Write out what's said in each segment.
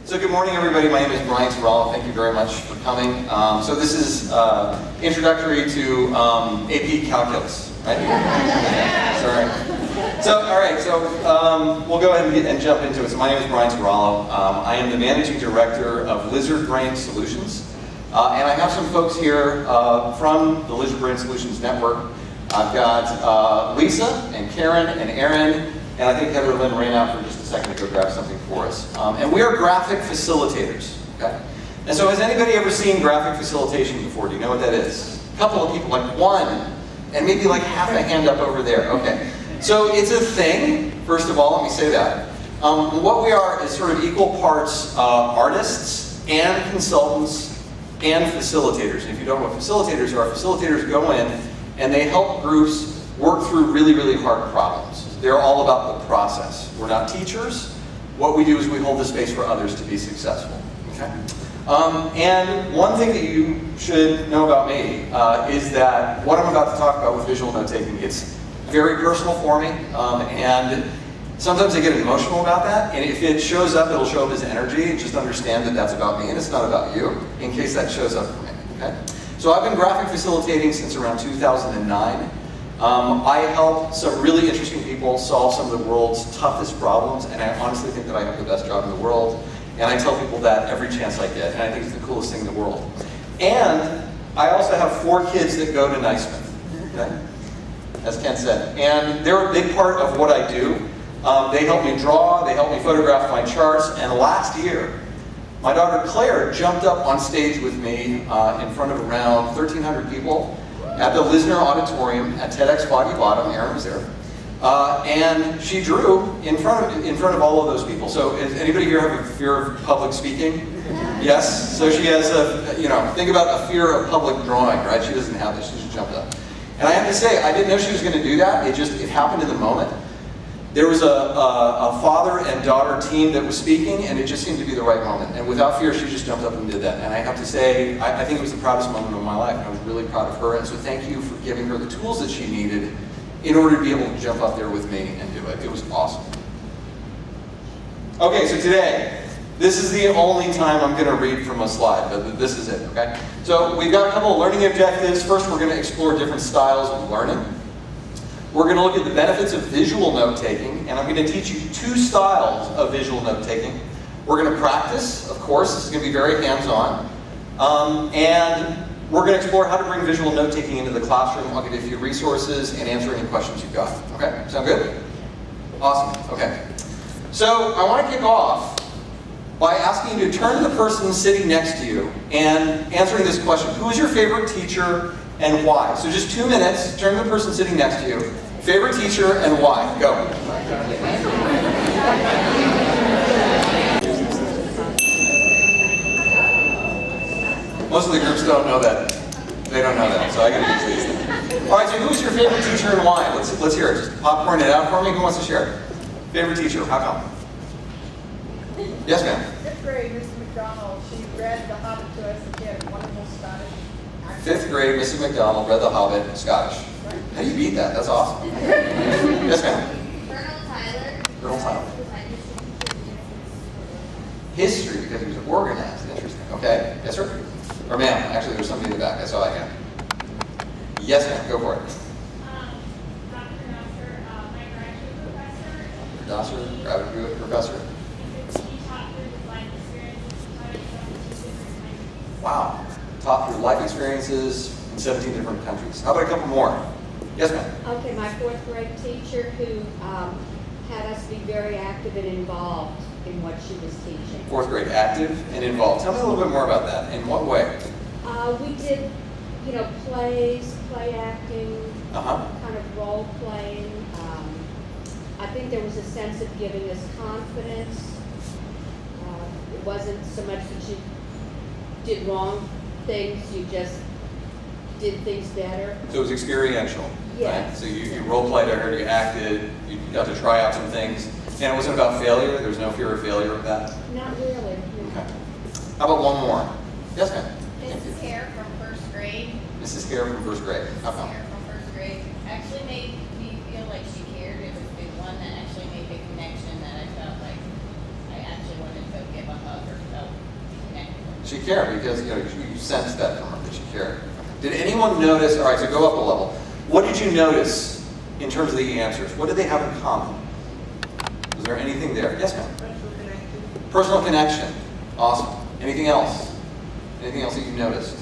So good morning, everybody. My name is Brian Tarallo. Thank you very much for coming. So this is introductory to AP Calculus, right? Sorry. So, all right. So we'll go ahead and jump into it. So my name is Brian Tarallo. I am the Managing Director of Lizard Brain Solutions. And I have some folks here from the Lizard Brain Solutions Network. I've got Lisa and Karen and Aaron, and I think Heather Lynn ran out for just a second to go grab something for us. And we are graphic facilitators. Okay? And so has anybody ever seen graphic facilitation before? Do you know what that is? A couple of people, like one, and maybe like half a hand up over there. Okay. So it's a thing, first of all, let me say that. What we are is sort of equal parts artists and consultants and facilitators. And if you don't know what facilitators go in and they help groups work through really, really hard problems. They're all about the process. We're not teachers. What we do is we hold the space for others to be successful. Okay? And one thing that you should know about me is that what I'm about to talk about with visual note-taking, it's very personal for me, and sometimes I get emotional about that, and if it shows up, it'll show up as energy. Just understand that that's about me and it's not about you, in case that shows up for me. Okay? So I've been graphic facilitating since around 2009. I help some really interesting people solve some of the world's toughest problems, and I honestly think that I have the best job in the world, and I tell people that every chance I get, and I think it's the coolest thing in the world. And I also have 4 kids that go to Nysmith, okay? As Ken said, and they're a big part of what I do. They help me draw, they help me photograph my charts, and last year, my daughter Claire jumped up on stage with me in front of around 1,300 people at the Lisner Auditorium at TEDx Foggy Bottom. Aaron was there, and she drew in front of all of those people. So, does anybody here have a fear of public speaking? Yes. So she has think about a fear of public drawing, right? She doesn't have this. She just jumped up, and I have to say, I didn't know she was going to do that. It happened in the moment. There was a father and daughter team that was speaking, and it just seemed to be the right moment. And without fear, she just jumped up and did that. And I have to say, I think it was the proudest moment of my life. And I was really proud of her. And so thank you for giving her the tools that she needed in order to be able to jump up there with me and do it. It was awesome. Okay, so today, this is the only time I'm going to read from a slide, but this is it, okay? So we've got a couple of learning objectives. First, we're going to explore different styles of learning. We're going to look at the benefits of visual note-taking, and I'm going to teach you 2 styles of visual note-taking. We're going to practice, of course. This is going to be very hands-on. And we're going to explore how to bring visual note-taking into the classroom. I'll give you a few resources and answer any questions you've got. Okay? Sound good? Awesome. Okay. So I want to kick off by asking you to turn to the person sitting next to you and answering this question. Who is your favorite teacher and why? So just 2 minutes, turn to the person sitting next to you. Favorite teacher and why? Go. Most of the groups don't know that. They don't know that, so I gotta use these. All right, so who's your favorite teacher and why? Let's hear it. Just popcorn it out for me. Who wants to share? Favorite teacher, how come? Yes, ma'am. 5th grade, Mrs. McDonald. She read The Hobbit to us and she had a wonderful Scottish accent. 5th grade, Mrs. McDonald read The Hobbit, Scottish. Right. How do you beat that? That's awesome. Yes, ma'am. Colonel Tyler. History, because he was organized. Interesting. Okay. Yes, sir? Or ma'am. Actually, there's somebody in the back. I saw that hand. Yes, ma'am. Go for it. Dr. Nasser, my graduate professor. Nasser, graduate professor. He taught through his life experiences in 17 different countries. Wow. Taught through life experiences in 17 different countries. How about a couple more? Yes, ma'am. Okay, my 4th grade teacher who had us be very active and involved in what she was teaching. 4th grade, active and involved. Tell me a little bit more about that. In what way? We did, plays, play acting, kind of role playing. I think there was a sense of giving us confidence. It wasn't so much that you did wrong things, you just did things better. So it was experiential. Yes. Right? So you role played, I heard you acted, you got to try out some things. And it wasn't about failure? There was no fear of failure with that? Not really. No. Okay. How about one more? Yes, ma'am. Mrs. Hare from 1st grade. Mrs. Hare from 1st grade. How come? Hare from 1st grade actually made me feel like she cared. It was the one that actually made the connection that I felt like I actually wanted to give a hug or She cared because you sensed that from her, that she cared. Did anyone notice, all right, so go up a level. What did you notice in terms of the answers? What did they have in common? Was there anything there? Yes, ma'am? Personal connection. Personal connection. Awesome. Anything else? Anything else that you noticed?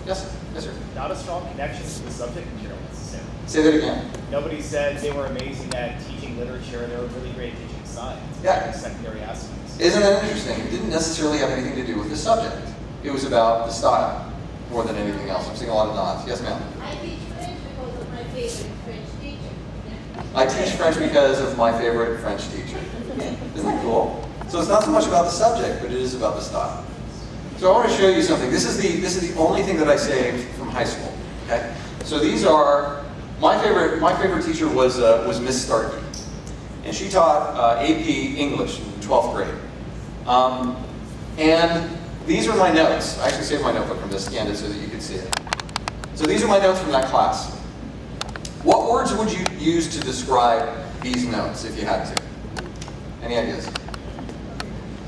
Yes? Yes, sir. Not a strong connection to the subject material necessarily. Say that again. Nobody said they were amazing at teaching literature, they were really great at teaching science. Yeah. Secondary aspects. Isn't that interesting? It didn't necessarily have anything to do with the subject. It was about the style more than anything else. I'm seeing a lot of nods. Yes, ma'am? I teach French because of my favorite French teacher. I teach French because of my favorite French teacher. Isn't that cool? So it's not so much about the subject, but it is about the style. So I want to show you something. This is the only thing that I saved from high school. Okay. So these are my favorite teacher was Miss Starkey, and she taught AP English in 12th grade. And these are my notes. I actually saved my notebook from this, scanned it so that you could see it. So these are my notes from that class. What words would you use to describe these notes if you had to? Any ideas?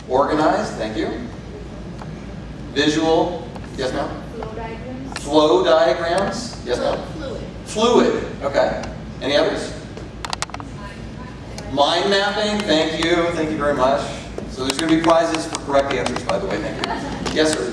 Organized, thank you. Visual, yes ma'am? Flow diagrams? Flow diagrams, yes ma'am? Fluid. Fluid, okay. Any others? Mind mapping, thank you very much. So there's going to be prizes for correct answers, by the way, thank you. Yes, sir?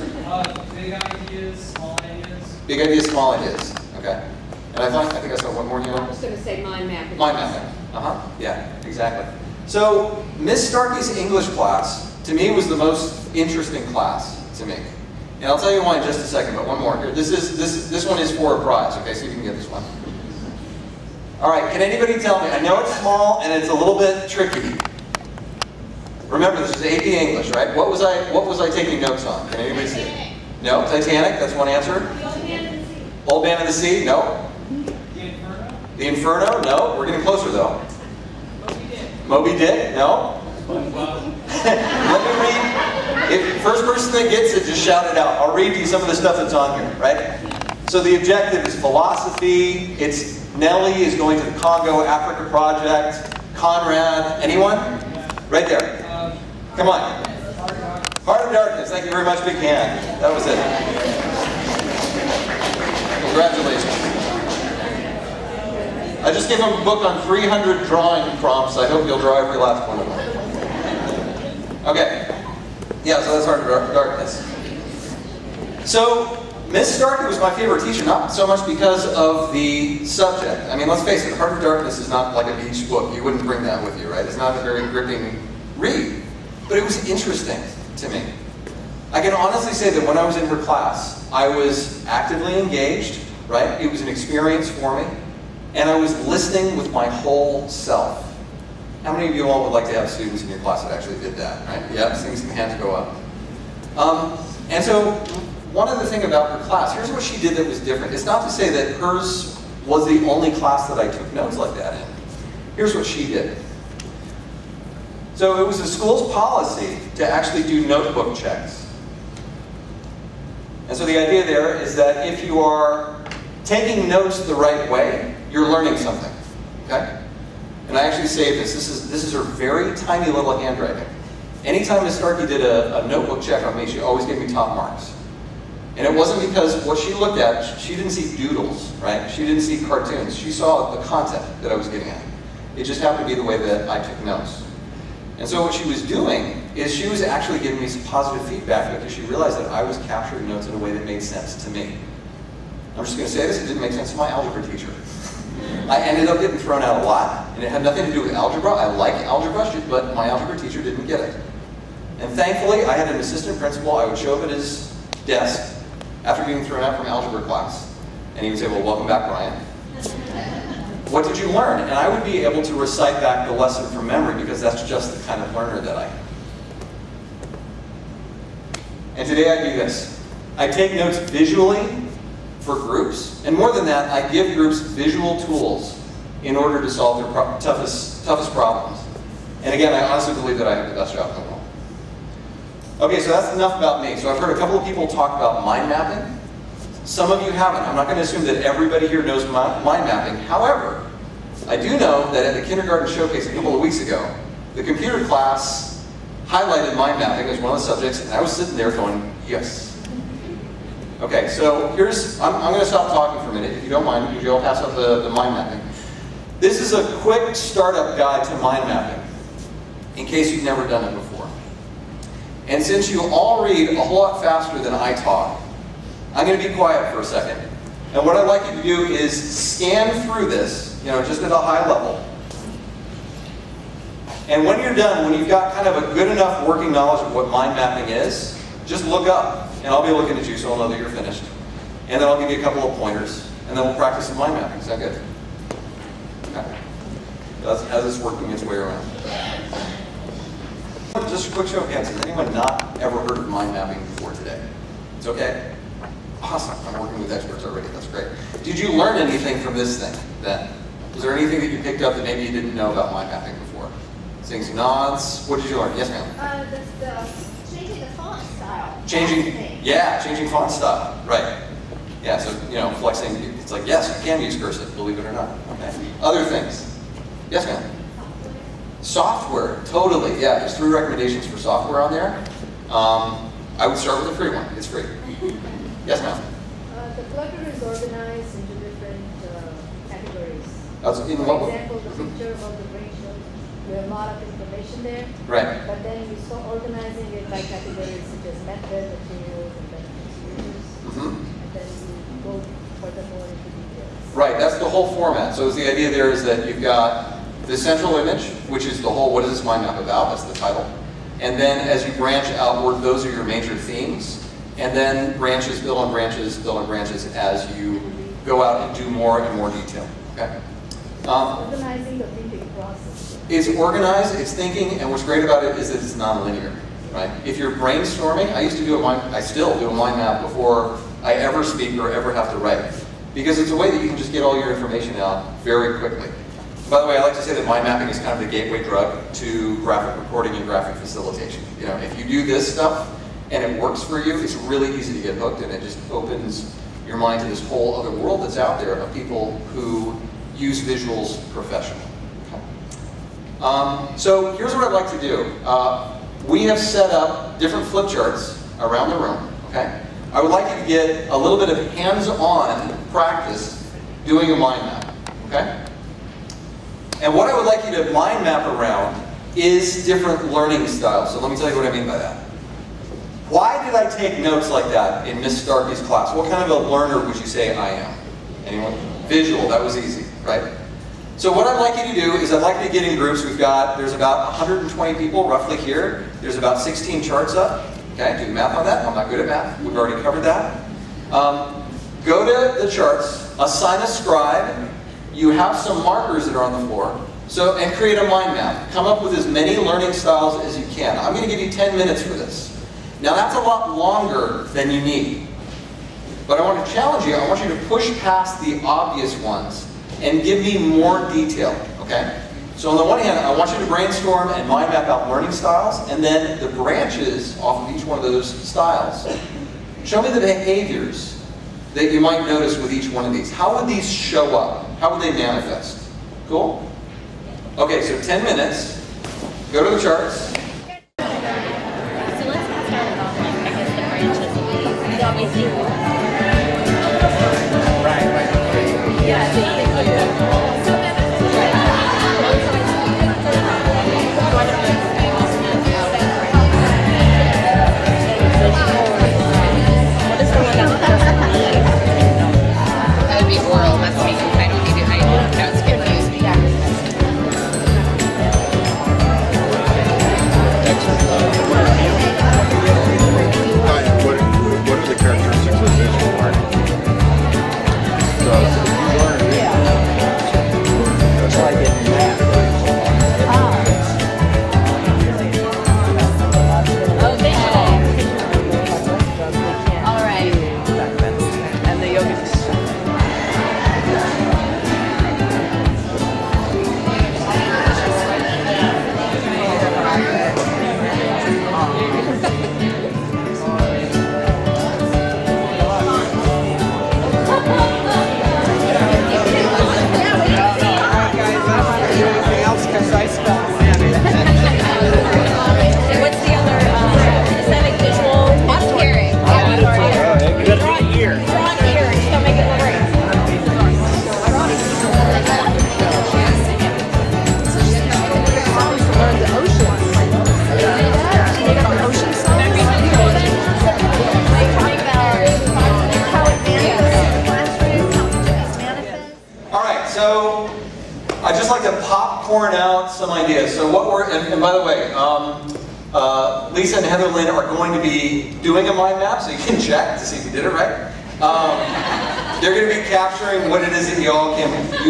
Big ideas, small ideas. Big ideas, small ideas, okay. And I think I saw one more here. I was going to say mind mapping. Mind mapping, yeah, exactly. So Miss Starkey's English class, to me, was the most interesting class to me. And I'll tell you why in just a second, but one more here. This one is for a prize, okay, so you can get this one. All right, can anybody tell me, I know it's small and it's a little bit tricky. Remember, this is AP English, right? What was I taking notes on? Can anybody see? Titanic. No, Titanic, that's one answer. The Old Man and the Sea. Old Man of the Sea, no. The Inferno. The Inferno, no. We're getting closer though. Moby Dick. Moby Dick, no. SpongeBob. Let me read. If first person that gets it, just shout it out. I'll read you some of the stuff that's on here, right? So the objective is philosophy. It's Nellie is going to the Congo Africa Project. Conrad, anyone? Right there. Come on. Heart of Darkness. Thank you very much. Big hand. That was it. Congratulations. I just gave him a book on 300 drawing prompts. I hope you'll draw every last one of them. Okay. Yeah, so that's Heart of Darkness. So, Miss Starkey was my favorite teacher, not so much because of the subject. I mean, let's face it, Heart of Darkness is not like a beach book. You wouldn't bring that with you, right? It's not a very gripping read. But it was interesting to me. I can honestly say that when I was in her class, I was actively engaged, right? It was an experience for me. And I was listening with my whole self. How many of you all would like to have students in your class that actually did that, right? Yeah, seeing some hands go up. And so, one other thing about her class, here's what she did that was different. It's not to say that hers was the only class that I took notes like that in. Here's what she did. So it was the school's policy to actually do notebook checks. And so the idea there is that if you are taking notes the right way, you're learning something, okay? And I actually saved this. This is her very tiny little handwriting. Anytime Miss Starkey did a notebook check on me, she always gave me top marks. And it wasn't because what she looked at, she didn't see doodles, right? She didn't see cartoons. She saw the content that I was getting at. It just happened to be the way that I took notes. And so what she was doing is she was actually giving me some positive feedback because she realized that I was capturing notes in a way that made sense to me. I'm just going to say this, it didn't make sense to my algebra teacher. I ended up getting thrown out a lot, and it had nothing to do with algebra. I like algebra, but my algebra teacher didn't get it. And thankfully, I had an assistant principal. I would show up at his desk after being thrown out from algebra class, and he would say, well, welcome back, Brian. What did you learn? And I would be able to recite back the lesson from memory because that's just the kind of learner that I am. And today I do this. I take notes visually for groups, and more than that, I give groups visual tools in order to solve their toughest problems. And again, I honestly believe that I have the best job in the world. Okay, so that's enough about me. So I've heard a couple of people talk about mind mapping. Some of you haven't. I'm not going to assume that everybody here knows mind mapping. However, I do know that at the kindergarten showcase a couple of weeks ago, the computer class highlighted mind mapping as one of the subjects, and I was sitting there going, yes. Okay, so I'm going to stop talking for a minute, if you don't mind. Could you all pass out the mind mapping? This is a quick startup guide to mind mapping, in case you've never done it before. And since you all read a whole lot faster than I talk, I'm going to be quiet for a second. And what I'd like you to do is scan through this, just at a high level. And when you're done, when you've got kind of a good enough working knowledge of what mind mapping is, just look up, and I'll be looking at you so I'll know that you're finished. And then I'll give you a couple of pointers, and then we'll practice some mind mapping. Is that good? Okay. As it's working its way around. Just a quick show of hands. Has anyone not ever heard of mind mapping before today? It's okay? Awesome. I'm working with experts already. That's great. Did you learn anything from this thing then? Was there anything that you picked up that maybe you didn't know about mind mapping before? Saying some nods. What did you learn? Yes, ma'am. Changing the font style. Changing font style. Right. Yeah, so, flexing, it's like, yes, you can use cursive, believe it or not. Okay. Other things. Yes, ma'am. Software, totally. Yeah, there's 3 recommendations for software on there. I would start with a free one. It's free. Yes, ma'am. The clutter is organized into different categories. That's in For what? example, the picture of the brain shows you have a lot of information there. Right. But then you start organizing it by categories such as method, materials, and benefits users. Mm-hmm. And then you go furthermore into details. Right, that's the whole format. So the idea there is that you've got the central image, which is the whole, what is this mind map about? That's the title. And then as you branch outward, those are your major themes. And then branches, build on branches, build on branches as you go out and do more and more detail. Okay. Organizing the thinking process. It's organized, it's thinking, and what's great about it is that it's nonlinear. Right? If you're brainstorming, I still do a mind map before I ever speak or ever have to write. Because it's a way that you can just get all your information out very quickly. By the way, I like to say that mind mapping is kind of the gateway drug to graphic recording and graphic facilitation. If you do this stuff and it works for you, it's really easy to get hooked, and it just opens your mind to this whole other world that's out there of people who use visuals professionally. Okay. So here's what I'd like to do. We have set up different flip charts around the room. Okay. I would like you to get a little bit of hands-on practice doing a mind map. Okay. And what I would like you to mind map around is different learning styles. So let me tell you what I mean by that. Why did I take notes like that in Miss Starkey's class? What kind of a learner would you say I am? Anyone? Visual, that was easy, right? So what I'd like you to do is I'd like you to get in groups. There's about 120 people roughly here. There's about 16 charts up. Okay, do the math on that. I'm not good at math. We've already covered that. Go to the charts, assign a scribe. You have some markers that are on the floor. And create a mind map. Come up with as many learning styles as you can. I'm going to give you 10 minutes for this. Now that's a lot longer than you need. But I want to challenge you. I want you to push past the obvious ones and give me more detail. Okay? So on the one hand, I want you to brainstorm and mind map out learning styles, and then the branches off of each one of those styles. Show me the behaviors that you might notice with each one of these. How would these show up? How would they manifest? Cool? Okay, so 10 minutes. Go to the charts. So let's start with all I guess the branches. We always do. Right. Yeah, what is the one that that would be oral, that's me. I don't need to, that's confused me. What are the characteristics pouring out some ideas. So what we're, and by the way, Lisa and Heather Lynn are going to be doing a mind map, so you can check to see if you did it right. They're going to be capturing what it is that you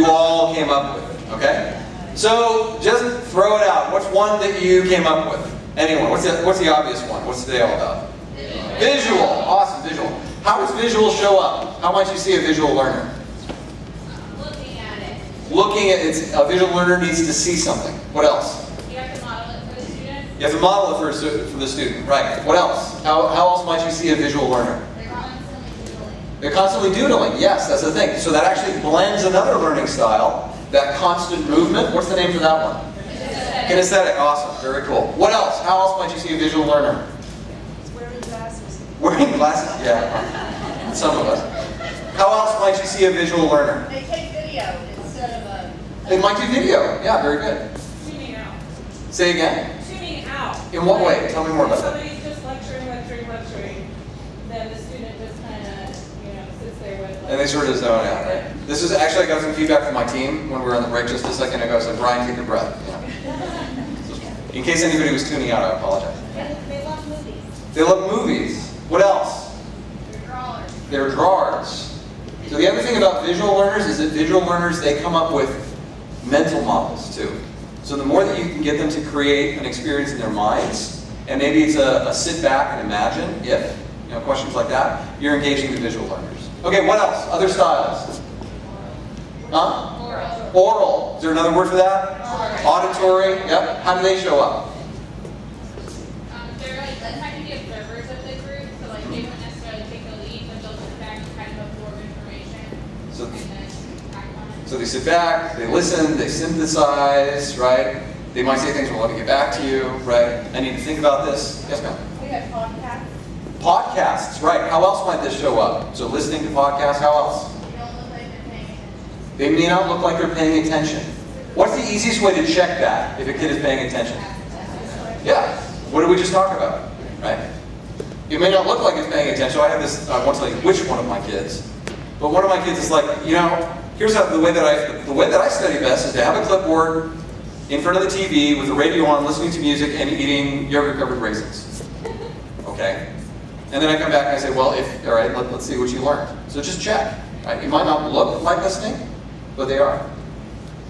all came up with, okay? So just throw it out. What's one that you came up with? Anyone? What's the obvious one? What's today all about? Visual. Awesome, visual. How does visual show up? How might you see a visual learner? Looking at it. Looking at it, a visual learner needs to see something. What else? You have to model it for the student. You have to model it for the student, right? What else? How else might you see a visual learner? They're constantly doodling. They're constantly doodling. Yes, that's the thing. So that actually blends another learning style, that constant movement. What's the name for that one? Kinesthetic. Awesome. Very cool. What else? How else might you see a visual learner? Wearing glasses. Wearing glasses? Yeah. Some of us. How else might you see a visual learner? They take video instead of a. They might do video. Yeah, very good. Tuning out. Say again. Tuning out. In what way? Tell me more about that. Somebody's just lecturing, then the student just kind of, sits there with. And they sort of zone out, right? This is actually, I got some feedback from my team when we were on the break just a second ago. So Brian, take a breath. In case anybody was tuning out, I apologize. They love movies. They love movies. What else? They're drawers. They're drawers. So the other thing about visual learners is that visual learners, they come up with mental models too. So the more that you can get them to create an experience in their minds, and maybe it's a sit back and imagine, if, questions like that, you're engaging the visual learners. Okay, what else? Other styles? Huh? Oral. Oral. Is there another word for that? Auditory. Yep. How do they show up? They're like the type of the observers of the group, so like they wouldn't necessarily take the lead, but they'll sit back and kind of absorb information So, and then act on it. so they sit back, they listen, they synthesize, right? They might say things, well, let me get back to you, right? I need to think about this. Yes, ma'am? We have podcasts. Podcasts, right. How else might this show up? So listening to podcasts, how else? You don't look like they're paying attention. They may not look like they're paying attention. What's the easiest way to check that, if a kid is paying attention? Yeah. What did we just talk about, right? It may not look like it's paying attention. I have this, I won't tell you which one of my kids, but one of my kids is like, here's how the way that I study best is to have a clipboard in front of the TV with the radio on, listening to music and eating yogurt-covered raisins. Okay? And then I come back and I say, well, all right, let's see what you learned. So just check. Right? It might not look like listening, but they are.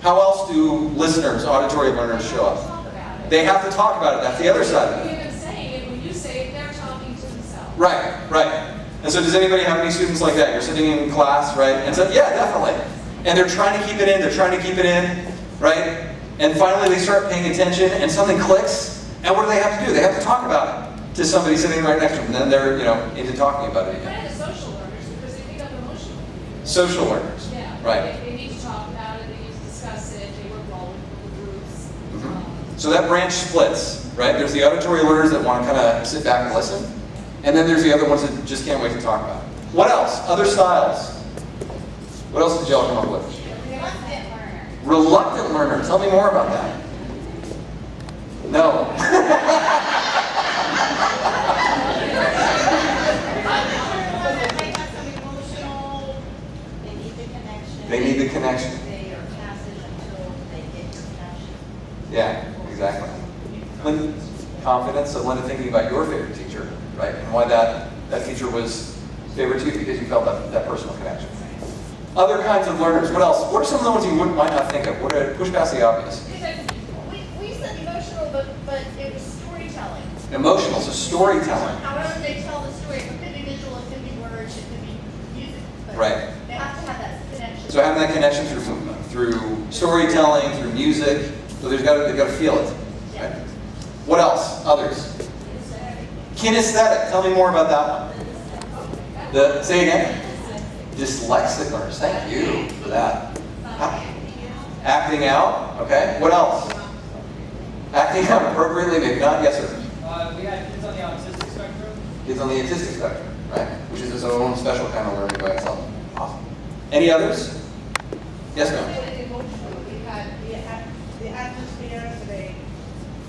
How else do listeners, auditory learners show up? Talk about it. They have to talk about it. That's the other side of it. Even saying it, when you say it, they're talking to themselves. Right, right. And so does anybody have any students like that? You're sitting in class, right? And so, yeah, definitely. And they're trying to keep it in, right? And finally they start paying attention and something clicks. And what do they have to do? They have to talk about it to somebody sitting right next to them. And then they're, into talking about it again. Kind of the social learners, because they pick up emotionally. Social learners. Yeah. Right. They need to talk about it, they need to discuss it, they work well with the groups. So that branch splits, right? There's the auditory learners that want to kind of sit back and listen. And then there's the other ones that just can't wait to talk about it. What else? Other styles. What else did y'all come up with? Reluctant learner. Reluctant learner. Tell me more about that. No. They have some emotional, they need the connection. They need the connection. They are passive until they get your connection. Yeah, exactly. Linda, confidence. So Linda, thinking about your favorite teacher, right? And why that teacher was favorite to you, because you felt that personal connection. Other kinds of learners. What else? What are some of the ones you might not think of? Push past the obvious. We said emotional, but it was storytelling. Emotional, so storytelling. However they tell the story, it could be visual, it could be words, it could be music. But Right. they have to have that connection. So having that connection through storytelling, through music, so they've got to feel it. Right? What else? Others? Kinesthetic. Tell me more about that one. Say again. Dyslexic learners. Thank you for that. Acting out. Okay. What else? Acting out appropriately, maybe not. Yes, sir. We had kids on the autistic spectrum. Kids on the autistic spectrum, right? Which is its own special kind of learning by itself. Awesome. Any others? Yes, ma'am. We had the atmosphere, so they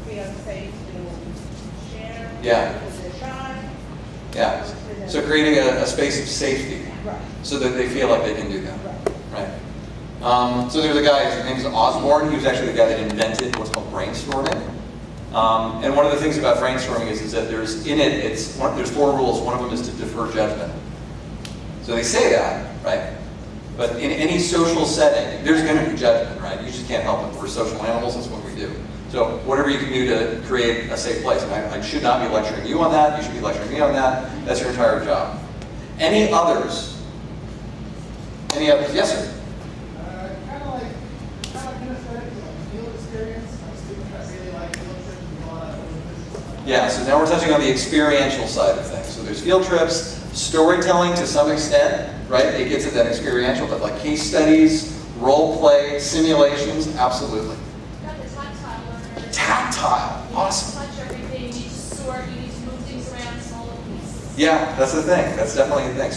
feel safe to share. Yeah. Because they're shy. Yeah. So creating a space of safety Right. so that they feel like they can do that. Right. So there's a guy, his name is Osborne. He was actually the guy that invented what's called brainstorming. And one of the things about brainstorming is that there's 4 rules. One of them is to defer judgment. So they say that, right? But in any social setting, there's going to be judgment, right? You just can't help it. We're social animals. That's what we do. So whatever you can do to create a safe place. And I should not be lecturing you on that. You should be lecturing me on that. That's your entire job. Any others? Any others? Yes, sir. Kind of kinesthetic, field experience. My students that really like field trips and a lot of Yeah, so now we're touching on the experiential side of things. So there's field trips, storytelling to some extent, right? It gets at that experiential, but like case studies, role play, simulations, absolutely. Got the tactile learners. Tactile, awesome. You need to touch everything, you need to sort, you need to move things around, small little pieces. Yeah, that's the thing. That's definitely the thing.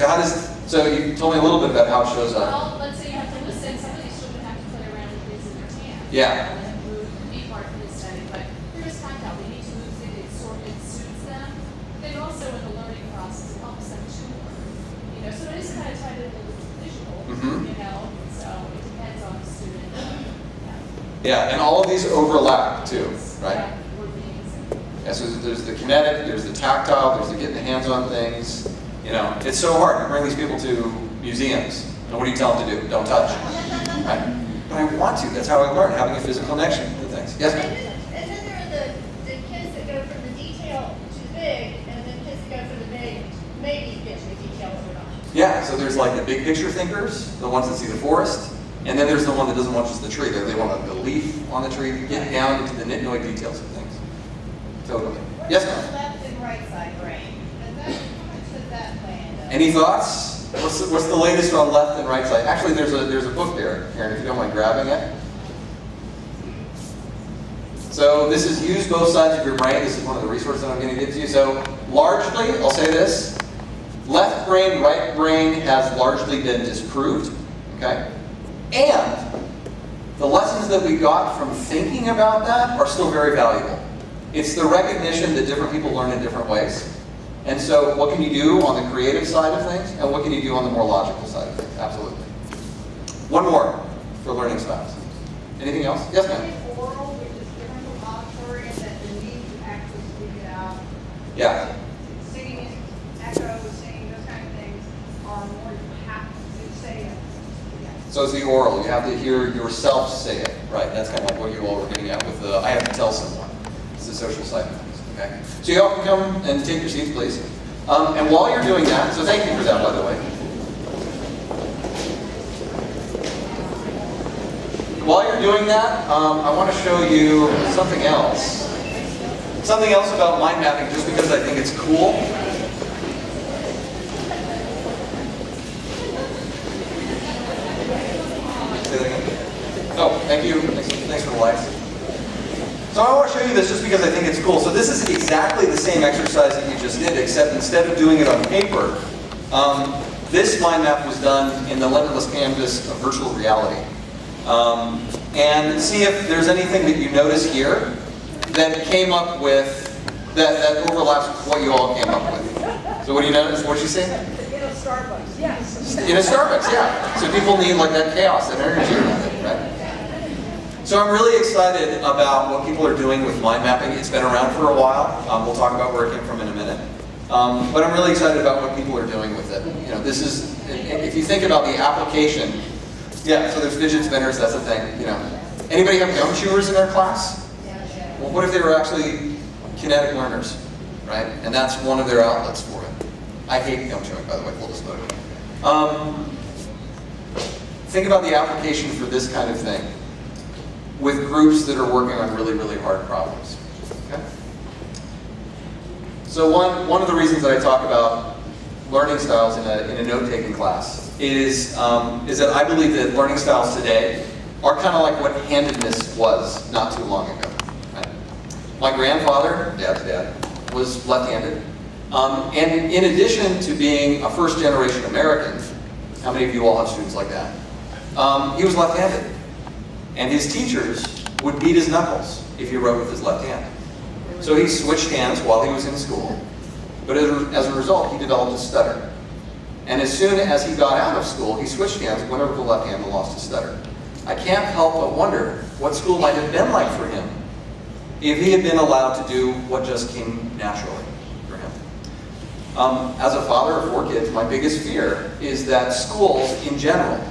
So you told me a little bit about how it shows up. Well, let's say you have to listen, some of these children have to play around with things in their hands. Yeah. And move, be part of this study, but there is tactile, they need to move things, it suits them. Then also in the learning process, it helps them to learn. You know, so it is kind of tied in with visual, you know, so it depends on the student. Yeah, and all of these overlap too, right? Yeah, we're being examined. Yeah, so there's the kinetic, there's the tactile, there's the getting the hands on things. You know, it's so hard. You bring these people to museums, and what do you tell them to do? Don't touch. Right? But I want to. That's how I learn, having a physical connection to things. Yes, ma'am? And then there are the kids that go from the detail to the big, and then kids that go from the big, maybe get to the detail or not. Yeah, so there's like the big picture thinkers, the ones that see the forest, and then there's the one that doesn't want just the tree. They want the leaf on the tree, get down into the nitty details of things. Totally. Yes, ma'am? Left and right side brain. And that, how much does that play into? Any thoughts? What's the latest on left and right side? Actually, there's a book there, Karen, if you don't mind grabbing it. So this is use both sides of your brain. This is one of the resources that I'm going to give to you. So largely, I'll say this, left brain, right brain has largely been disproved, okay? And the lessons that we got from thinking about that are still very valuable. It's the recognition that different people learn in different ways. And so what can you do on the creative side of things, and what can you do on the more logical side of things? Absolutely. One more for learning styles. Anything else? Yes, ma'am? Oral, which is different from auditory, and that the need to actually speak it out. Yeah. Singing, echo, singing, those kind of things are more you have to say it. Yeah. So it's the oral. You have to hear yourself say it, right? That's kind of like what you all were getting at with the I have to tell someone. It's the social side of things. Okay. So you all can come and take your seats, please. And while you're doing that, so thank you for that, by the way. While you're doing that, I want to show you something else. Something else about mind mapping, just because I think it's cool. Say that again. Oh, thank you. Thanks for the lights. So I want to show you this just because I think it's cool. So this is exactly the same exercise that you just did, except instead of doing it on paper, this mind map was done in the limitless canvas of virtual reality. And see if there's anything that you notice here that came up with, that overlaps with what you all came up with. So what do you notice? What did you say? In a Starbucks, yes. In a Starbucks, yeah. So people need like that chaos, that energy around it, right? So I'm really excited about what people are doing with mind mapping. It's been around for a while. We'll talk about where it came from in a minute. But I'm really excited about what people are doing with it. You know, this is, if you think about the application, yeah, so there's fidget spinners, that's the thing, you know. Anybody have gum chewers in their class? Well, what if they were actually kinetic learners, right? And that's one of their outlets for it. I hate gum chewing, by the way, full disclosure. Think about the application for this kind of thing with groups that are working on really, really hard problems. Okay? So one of the reasons that I talk about learning styles in a note-taking class is that I believe that learning styles today are kind of like what handedness was not too long ago. Right? My grandfather, Dad's dad, was left-handed. And in addition to being a first-generation American, how many of you all have students like that? He was left-handed. And his teachers would beat his knuckles if he wrote with his left hand. So he switched hands while he was in school. But as a result, he developed a stutter. And as soon as he got out of school, he switched hands, went over to the left hand, and lost his stutter. I can't help but wonder what school might have been like for him if he had been allowed to do what just came naturally for him. As a father of 4 kids, my biggest fear is that schools in general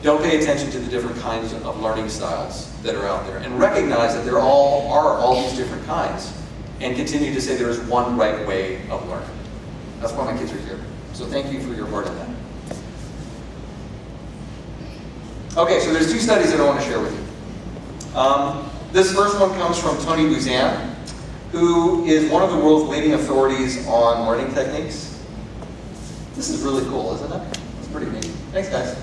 don't pay attention to the different kinds of learning styles that are out there and recognize that there are all these different kinds and continue to say there is one right way of learning. That's why my kids are here. So thank you for your part in that. Okay, so there's 2 studies that I want to share with you. This first one comes from Tony Buzan, who is one of the world's leading authorities on learning techniques. This is really cool, isn't it? It's pretty neat. Thanks, guys.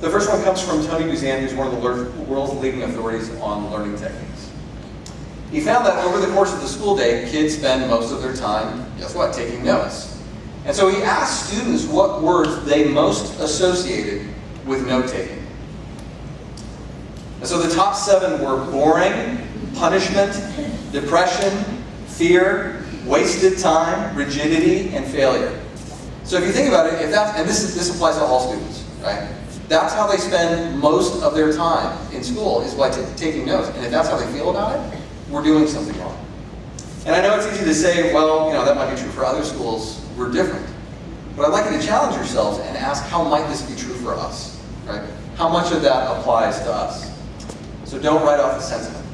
The first one comes from Tony Buzan, who's one of the world's leading authorities on learning techniques. He found that over the course of the school day, kids spend most of their time, guess what, taking notes. And so he asked students what words they most associated with note-taking. And so the top 7 were boring, punishment, depression, fear, wasted time, rigidity, and failure. So if you think about it, and this applies to all students, right? That's how they spend most of their time in school, is by taking notes. And if that's how they feel about it, we're doing something wrong. And I know it's easy to say, well, that might be true for other schools. We're different. But I'd like you to challenge yourselves and ask, how might this be true for us? Right? How much of that applies to us? So don't write off the sentiment.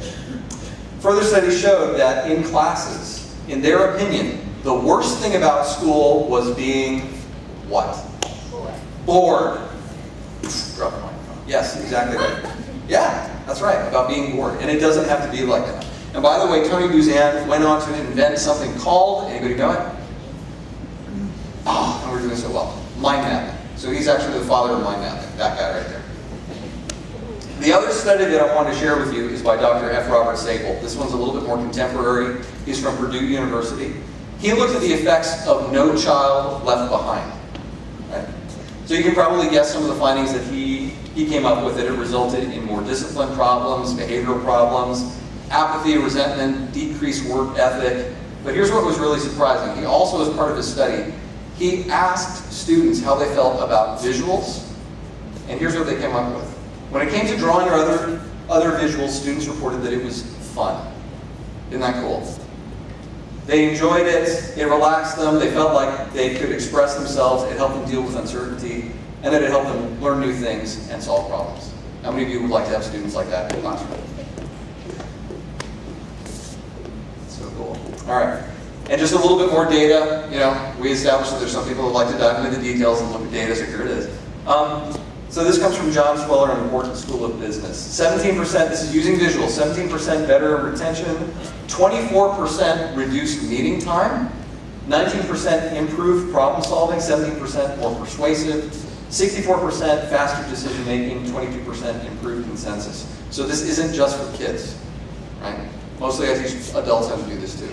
Further studies showed that in classes, in their opinion, the worst thing about school was being what? Bored. Drop the microphone. Yes, exactly right. Yeah, that's right, about being bored. And it doesn't have to be like that. And by the way, Tony Buzan went on to invent something called, anybody know it? Oh, and we're doing so well. Mind mapping. So he's actually the father of mind mapping, that guy right there. The other study that I wanted to share with you is by Dr. F. Robert Sable. This one's a little bit more contemporary. He's from Purdue University. He looked at the effects of No Child Left Behind. Right? So you can probably guess some of the findings that he came up with, that it resulted in more discipline problems, behavioral problems, apathy, resentment, decreased work ethic. But here's what was really surprising. He also, as part of his study, he asked students how they felt about visuals, and here's what they came up with. When it came to drawing or other visuals, students reported that it was fun. Isn't that cool? They enjoyed it, it relaxed them, they felt like they could express themselves, it helped them deal with uncertainty, and then it helped them learn new things and solve problems. How many of you would like to have students like that in the classroom? So cool. All right. And just a little bit more data. We established that there's some people who like to dive into the details and look at data, so here it is. So this comes from John Sweller in the Wharton School of Business. 17%, this is using visuals, 17% better retention, 24% reduced meeting time, 19% improved problem solving, 17% more persuasive, 64% faster decision making, 22% improved consensus. So this isn't just for kids, right? Mostly I teach adults how to do this too.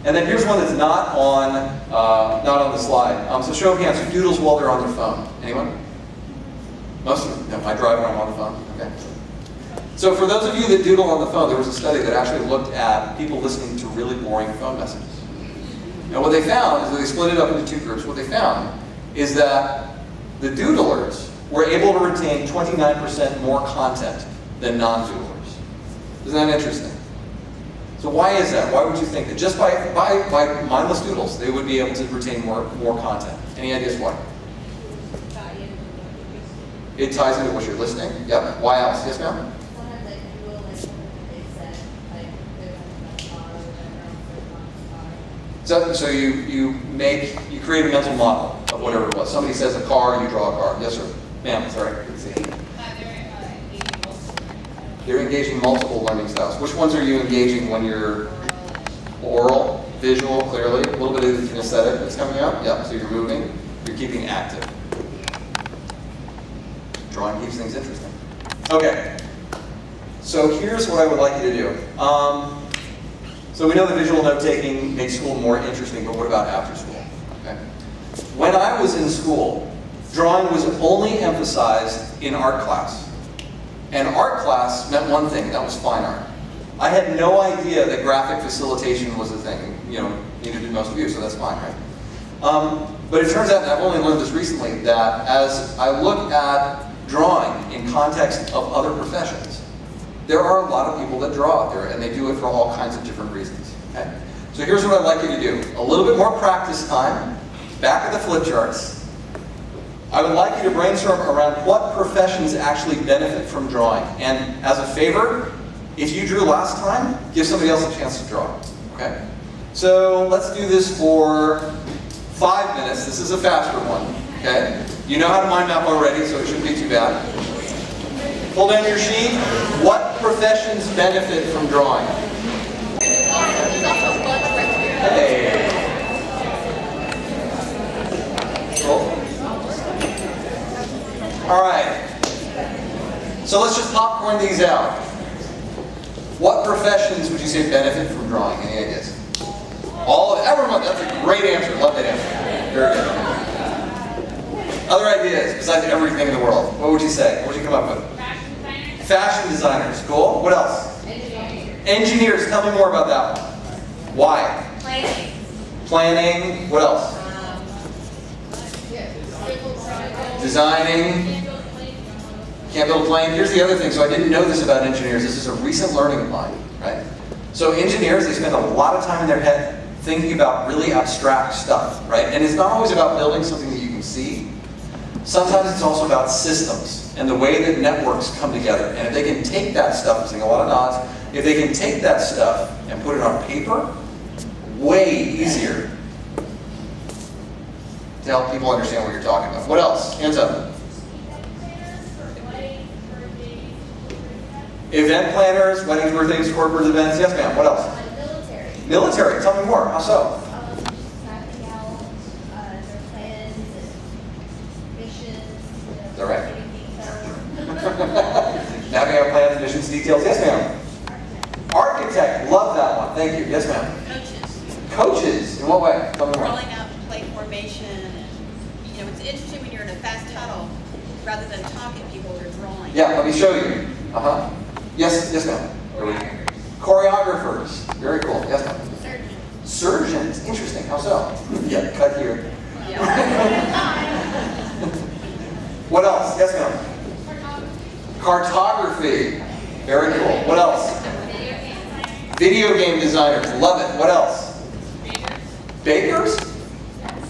And then here's one that's not on the slide. So show of hands, who doodles while they're on their phone? Anyone? Most of them? No, I drive when I'm on the phone. Okay. So for those of you that doodle on the phone, there was a study that actually looked at people listening to really boring phone messages. And what they found is that they split it up into 2 groups. What they found is that the doodlers were able to retain 29% more content than non-doodlers. Isn't that interesting? So why is that? Why would you think that just by mindless doodles, they would be able to retain more content? Any ideas why? It ties into what you're listening. Yep. Why else? Yes, ma'am? Sometimes they do like they said, like they're So you create a mental model of whatever it was. Somebody says a car, you draw a car. Yes, sir. Ma'am, sorry. Good to see you. You're engaging multiple learning styles. Which ones are you engaging when you're oral, visual, clearly? A little bit of the kinesthetic that's coming out? Yeah, so you're moving, you're keeping active. Drawing keeps things interesting. Okay, so here's what I would like you to do. So we know that visual note-taking makes school more interesting, but what about after school? Okay. When I was in school, drawing was only emphasized in art class. And art class meant one thing, and that was fine art. I had no idea that graphic facilitation was a thing. Neither did most of you, so that's fine, right? But it turns out, and I've only learned this recently, that as I look at drawing in context of other professions, there are a lot of people that draw out there, and they do it for all kinds of different reasons. Okay? So here's what I'd like you to do. A little bit more practice time, back at the flip charts. I would like you to brainstorm around what professions actually benefit from drawing. And as a favor, if you drew last time, give somebody else a chance to draw. Okay? So let's do this for 5 minutes. This is a faster one. Okay? You know how to mind map already, so it shouldn't be too bad. Pull down your sheet. What professions benefit from drawing? Hey. Cool. All right. So let's just popcorn these out. What professions would you say benefit from drawing? Any ideas? All of everyone. That's a great answer. Love that answer. Very good. Other ideas besides everything in the world? What would you say? What would you come up with? Fashion designers. Fashion designers. Cool. What else? Engineers. Engineers. Tell me more about that one. Why? Planning. Planning. What else? Designing. Can't build a plane. Here's the other thing. So I didn't know this about engineers. This is a recent learning of mine, right? So engineers, they spend a lot of time in their head thinking about really abstract stuff, right? And it's not always about building something that you can see. Sometimes it's also about systems and the way that networks come together. And if they can take that stuff, I'm seeing a lot of nods, if they can take that stuff and put it on paper, way easier to help people understand what you're talking about. What else? Hands up. Event planners, weddings, birthdays, corporate events. Yes, ma'am. What else? Military. Military. Tell me more. How so? Mapping out their plans and missions. Is that right? Mapping out plans, missions, details. Yes, ma'am. Architect. Love that one. Thank you. Yes, ma'am. Coaches, Coaches. In what way? Tell me more. rolling out play formation, and it's interesting when you're in a fast huddle, rather than talking, people are drawing. Yeah, let me show you. Uh-huh. Yes, yes, ma'am. Choreographers. Very cool. Yes, ma'am. Surgeons. Surgeons. Interesting. How so? Yeah, cut here. What else? Yes, ma'am. Cartography. Very cool. What else? Video game designers. Love it. What else? Bakers?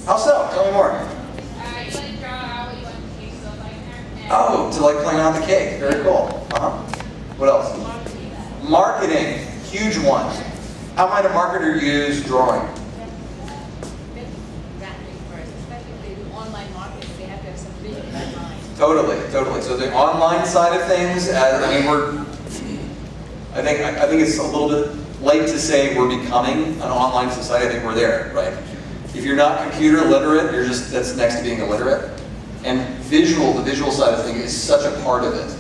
How so? Tell me more. You like draw out what you want the cake to look like there. Oh, to like plan out the cake. Very cool. Uh-huh. What else? Marketing. Huge one. How might a marketer use drawing? Online marketing, they have to have some vision in their mind. Totally, totally. So the online side of things, I think it's a little bit late to say we're becoming an online society. I think we're there, right? If you're not computer literate, that's next to being illiterate. And the visual side of things is such a part of it.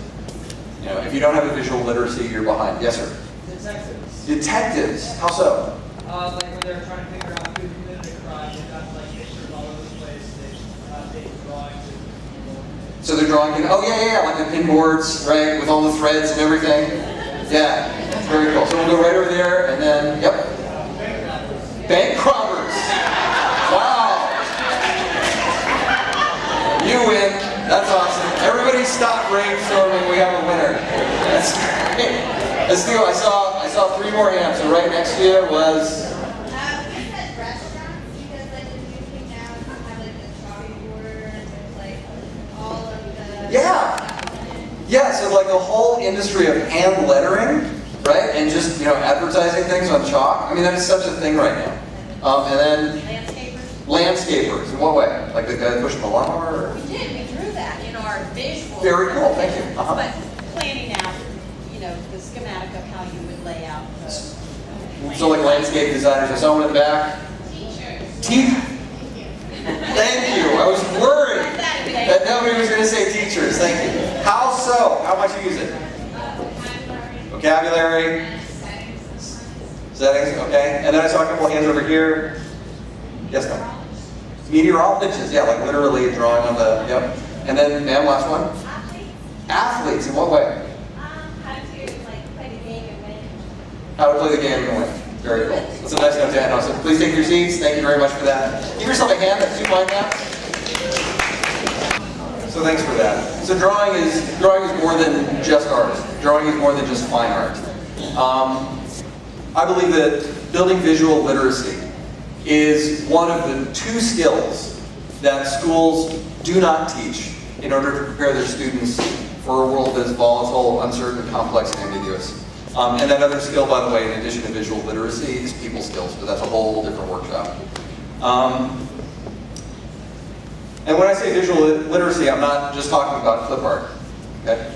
If you don't have a visual literacy, you're behind. Yes, sir? Detectives. Detectives. How so? Like when they're trying to figure out who committed a crime, they've got like pictures all over the place, they've taken drawings of people. So they're drawing, like the pin boards, right, with all the threads and everything. Yeah, very cool. So we'll go right over there, and then, yep. Bank robbers. Wow. You win. That's awesome. Everybody stop brainstorming. We have a winner. That's great. Let's do it. I saw 3 more hands. So right next to you was. We said restaurants because like in Houston now you have like the chopping board and there's like all of the Yeah, so like the whole industry of hand lettering, right? And just, advertising things on chalk. I mean, that is such a thing right now. And then landscapers. In what way? Like the guy pushing the lawnmower? Or? We did, we drew that in our visual. Very cool, thank you. Uh-huh. But planning out, the schematic of how you would lay out the. So like landscape designers, or someone in the back? Teachers. Thank you. I was worried that nobody was going to say teachers. Thank you. How so? How might you use it? Vocabulary. Settings, okay. And then I saw a couple of hands over here. Yes, ma'am. Meteorologists, yeah, like literally drawing on the, yep. And then, ma'am, last one? Athletes, in what way? how to like play the game and win. How to play the game and win. Very cool. That's a nice note to end on. So please take your seats. Thank you very much for that. Give yourself a hand. That's 2 fine hands. So thanks for that. So drawing is more than just art. Drawing is more than just fine art. I believe that building visual literacy is one of the 2 skills that schools do not teach in order to prepare their students for a world that is volatile, uncertain, complex, and ambiguous. And that other skill, by the way, in addition to visual literacy, is people skills, but that's a whole different workshop. And when I say visual literacy, I'm not just talking about clip art. Okay?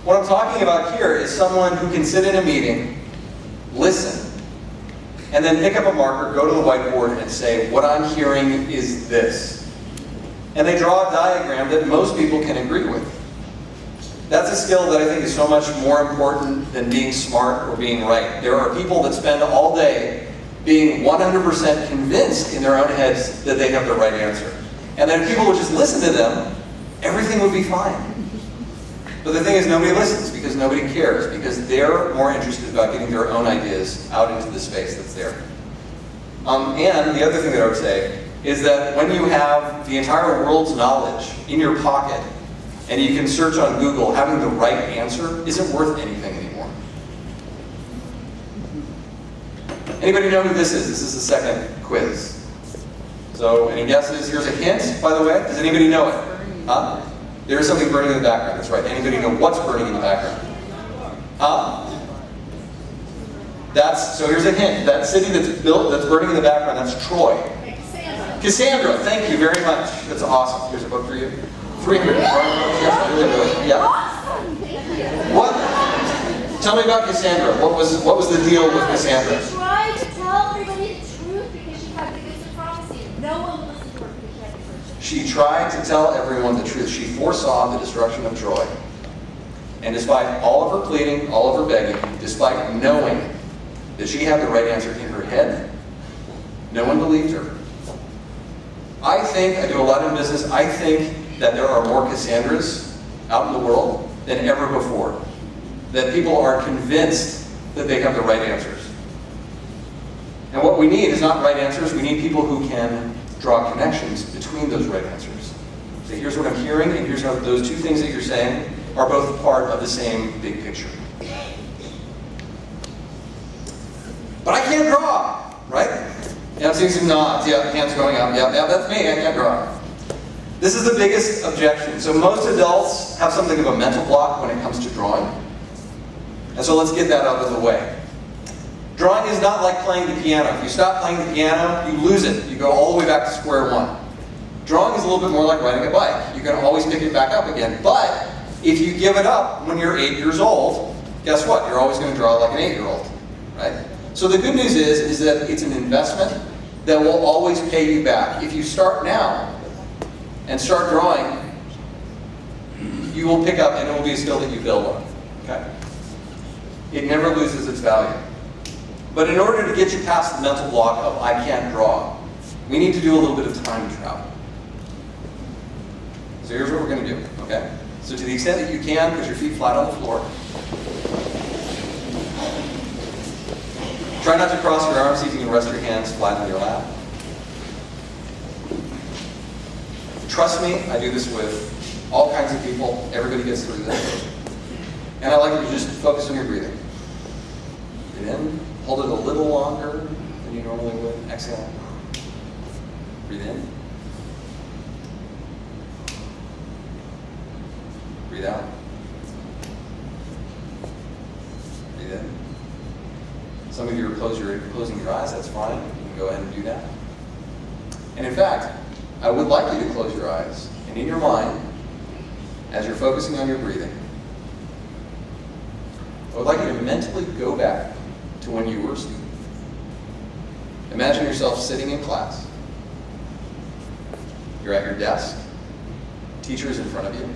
What I'm talking about here is someone who can sit in a meeting, listen, and then pick up a marker, go to the whiteboard, and say, what I'm hearing is this. And they draw a diagram that most people can agree with. That's a skill that I think is so much more important than being smart or being right. There are people that spend all day being 100% convinced in their own heads that they have the right answer. And then if people would just listen to them, everything would be fine. But the thing is, nobody listens because nobody cares, because they're more interested about getting their own ideas out into the space that's there. And the other thing that I would say is that when you have the entire world's knowledge in your pocket, and you can search on Google, having the right answer isn't worth anything anymore. Anybody know who this is? This is the second quiz. So, any guesses? Here's a hint, by the way. Does anybody know it? Huh? There is something burning in the background. That's right. Anybody know what's burning in the background? Huh? So here's a hint. That city that's burning in the background, that's Troy. Cassandra, thank you very much. That's awesome. Here's a book for you. 300. Yeah. What? Tell me about Cassandra. What was the deal with Cassandra? She tried to tell everybody the truth because she had the goods of prophecy. No one would listen to her because she had the truth. She tried to tell everyone the truth. She foresaw the destruction of Troy. And despite all of her pleading, all of her begging, despite knowing that she had the right answer in her head, no one believed her. I do a lot of business, I think that there are more Cassandras out in the world than ever before. That people are convinced that they have the right answers. And what we need is not right answers, we need people who can draw connections between those right answers. So here's what I'm hearing, and here's how those 2 things that you're saying are both part of the same big picture. But I can't draw, right? Yeah, I'm seeing some nods. Yeah, hands going up. Yeah, that's me. I can't draw. This is the biggest objection. So most adults have something of a mental block when it comes to drawing. And so let's get that out of the way. Drawing is not like playing the piano. If you stop playing the piano, you lose it. You go all the way back to square one. Drawing is a little bit more like riding a bike. You can always pick it back up again. But if you give it up when you're 8 years old, guess what? You're always going to draw like an 8-year-old, right? So the good news is that it's an investment that will always pay you back. If you start now and start drawing, you will pick up and it will be a skill that you build on. Okay? It never loses its value. But in order to get you past the mental block of I can't draw, we need to do a little bit of time travel. So here's what we're going to do, okay? So to the extent that you can, put your feet flat on the floor. Try not to cross your arms, see if you can rest your hands flat on your lap. Trust me, I do this with all kinds of people. Everybody gets through this. And I like you to just focus on your breathing. Breathe in. Hold it a little longer than you normally would. Exhale. Breathe in. Breathe out. Breathe in. Some of you are closing your eyes. That's fine. You can go ahead and do that. And in fact, I would like you to close your eyes. And in your mind, as you're focusing on your breathing, I would like you to mentally go back to when you were a student. Imagine yourself sitting in class. You're at your desk. Teacher is in front of you.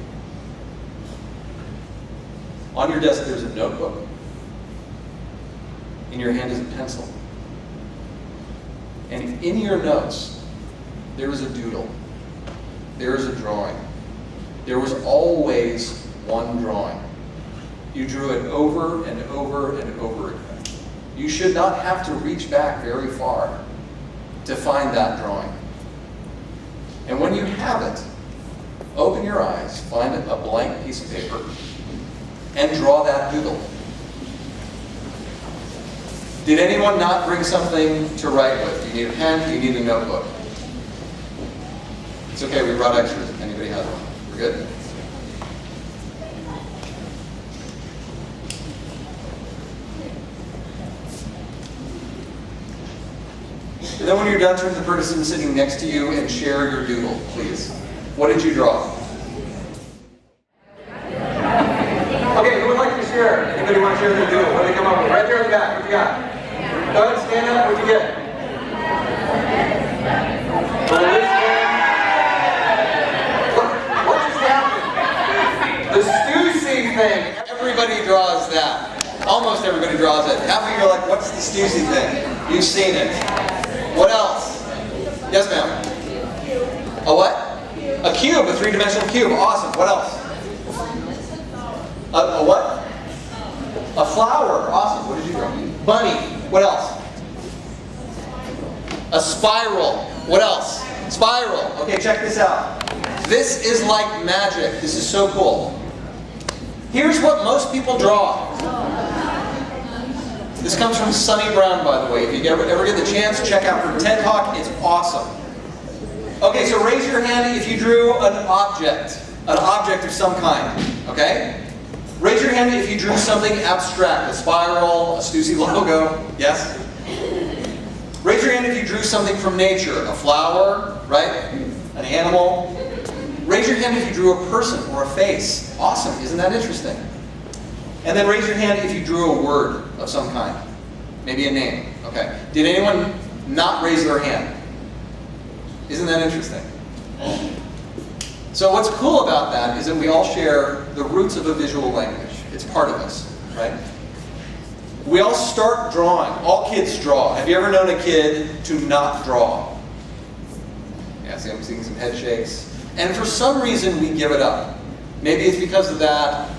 On your desk there's a notebook. In your hand is a pencil. And in your notes, there is a doodle. There is a drawing. There was always one drawing. You drew it over and over and over again. You should not have to reach back very far to find that drawing. And when you have it, open your eyes, find a blank piece of paper, and draw that doodle. Did anyone not bring something to write with? Do you need a pen? Do you need a notebook? It's okay, we brought extras if anybody has one. We're good? And then when you're done, turn to the person sitting next to you and share your doodle, please. What did you draw? Okay, who would like to share? Anybody want to share their doodle? What did they come up with? Right there in the back, what you got? Go ahead, stand up, what'd you get? What just happened? The Stussy thing. Everybody draws that. Almost everybody draws it. Half of you are like, what's the Stussy thing? You've seen it. What else? Yes, ma'am? A what? A cube, a three-dimensional cube. Awesome. What else? A what? A flower. Awesome. What did you draw? Bunny. What else? A spiral. What else? Spiral. Okay, check this out. This is like magic. This is so cool. Here's what most people draw. This comes from Sonny Brown, by the way. If you ever get the chance, check out her TED Talk. It's awesome. Okay, so raise your hand if you drew an object of some kind. Okay? Raise your hand if you drew something abstract, a spiral, a Stussy logo. Yes? Raise your hand if you drew something from nature, a flower, right? An animal. Raise your hand if you drew a person or a face. Awesome. Isn't that interesting? And then raise your hand if you drew a word of some kind. Maybe a name. Okay. Did anyone not raise their hand? Isn't that interesting? So what's cool about that is that we all share the roots of a visual language. It's part of us, right? We all start drawing. All kids draw. Have you ever known a kid to not draw? Yeah, see, I'm seeing some head shakes. And for some reason, we give it up. Maybe it's because of that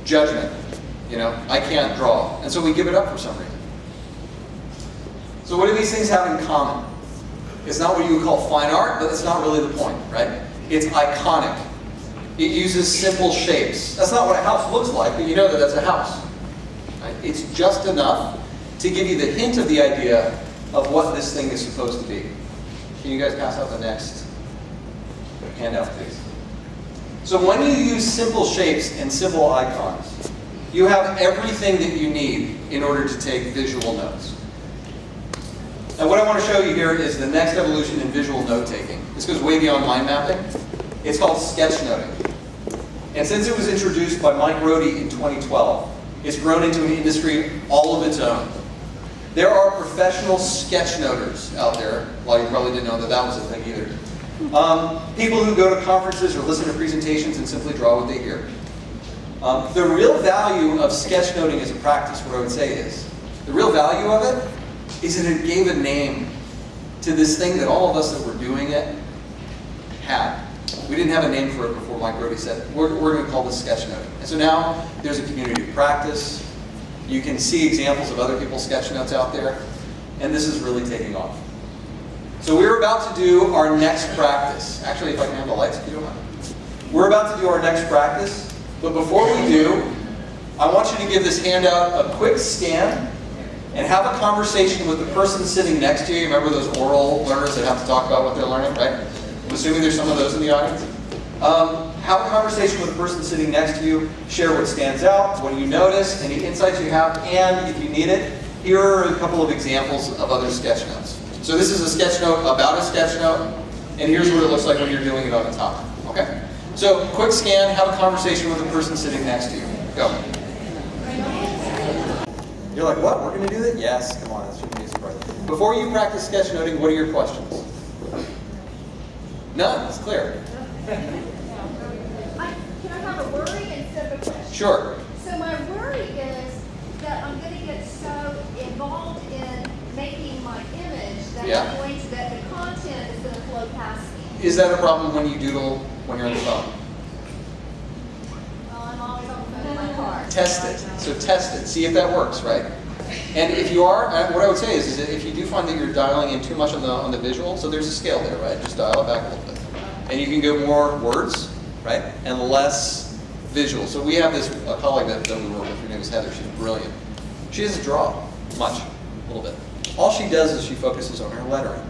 judgment. You know, I can't draw. And so we give it up for some reason. So what do these things have in common? It's not what you would call fine art, but that's not really the point, right? It's iconic. It uses simple shapes. That's not what a house looks like, but you know that that's a house. Right? It's just enough to give you the hint of the idea of what this thing is supposed to be. Can you guys pass out the next handout, please? So when you use simple shapes and simple icons, you have everything that you need in order to take visual notes. And what I want to show you here is the next evolution in visual note-taking. This goes way beyond mind mapping. It's called sketchnoting. And since it was introduced by Mike Rohde in 2012, it's grown into an industry all of its own. There are professional sketchnoters out there. Well, you probably didn't know that that was a thing either. People who go to conferences or listen to presentations and simply draw what they hear. The real value of sketchnoting as a practice, what I would say is, the real value of it is that it gave a name to this thing that all of us that were doing it had. We didn't have a name for it before Mike Rohde said, we're going to call this sketchnoting. And so now there's a community of practice. You can see examples of other people's sketchnotes out there. And this is really taking off. So we're about to do our next practice. Actually, if I can have the lights, if you don't mind. We're about to do our next practice. But before we do, I want you to give this handout a quick scan and have a conversation with the person sitting next to you. Remember those oral learners that have to talk about what they're learning, right? I'm assuming there's some of those in the audience. Have a conversation with the person sitting next to you. Share what stands out, what you notice, any insights you have, and if you need it, here are a couple of examples of other sketch notes. So this is a sketch note about a sketch note, and here's what it looks like when you're doing it on the top. Okay? So quick scan, have a conversation with the person sitting next to you. Go. You're like, what? We're going to do that? Yes, come on, that shouldn't be a surprise. Before you practice sketchnoting, what are your questions? None, it's clear. Can I have a worry instead of a question? Sure. So my worry is that I'm going to get so involved in making my image that that the content is going to flow past me. Is that a problem when you doodle when you're on the phone? Well, I'm always on the phone in my car. Test it. So test it. See if that works, right? And if you are, what I would say is that if you do find that you're dialing in too much on the visual, so there's a scale there, right? Just dial it back a little bit. And you can go more words, right? And less visual. So we have this a colleague that we work with, her name is Heather, she's brilliant. She doesn't draw much, a little bit. All she does is she focuses on her lettering,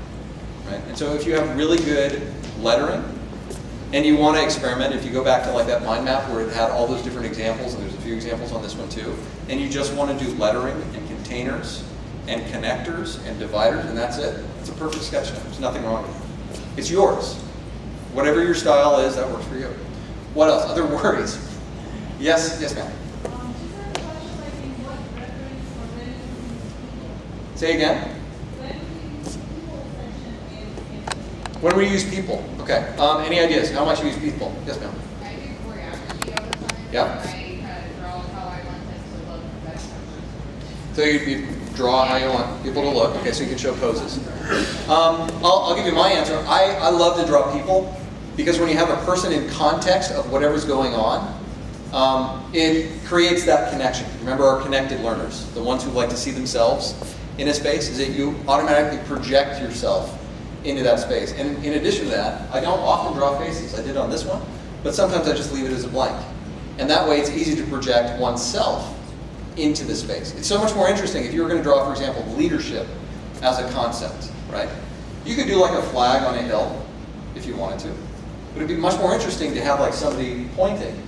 right? And so if you have really good lettering, and you want to experiment, if you go back to like that mind map where it had all those different examples, and there's a few examples on this one too, and you just want to do lettering and containers and connectors and dividers, and that's it. It's a perfect sketch note. There's nothing wrong with it. It's yours. Whatever your style is, that works for you. What else? Other worries? Yes, yes, ma'am. Say again. When we use people. Okay. Any ideas? How much you use people? Yes, ma'am. I do choreography all the time. Yeah. I try to draw how I want this to look best. So you draw how you want people to look. Okay, so you can show poses. I'll give you my answer. I love to draw people because when you have a person in context of whatever's going on, it creates that connection. Remember our connected learners, the ones who like to see themselves in a space, is that you automatically project yourself into that space. And in addition to that, I don't often draw faces. I did on this one, but sometimes I just leave it as a blank. And that way it's easy to project oneself into the space. It's so much more interesting if you were going to draw, for example, leadership as a concept, right? You could do like a flag on a hill if you wanted to, but it'd be much more interesting to have like somebody pointing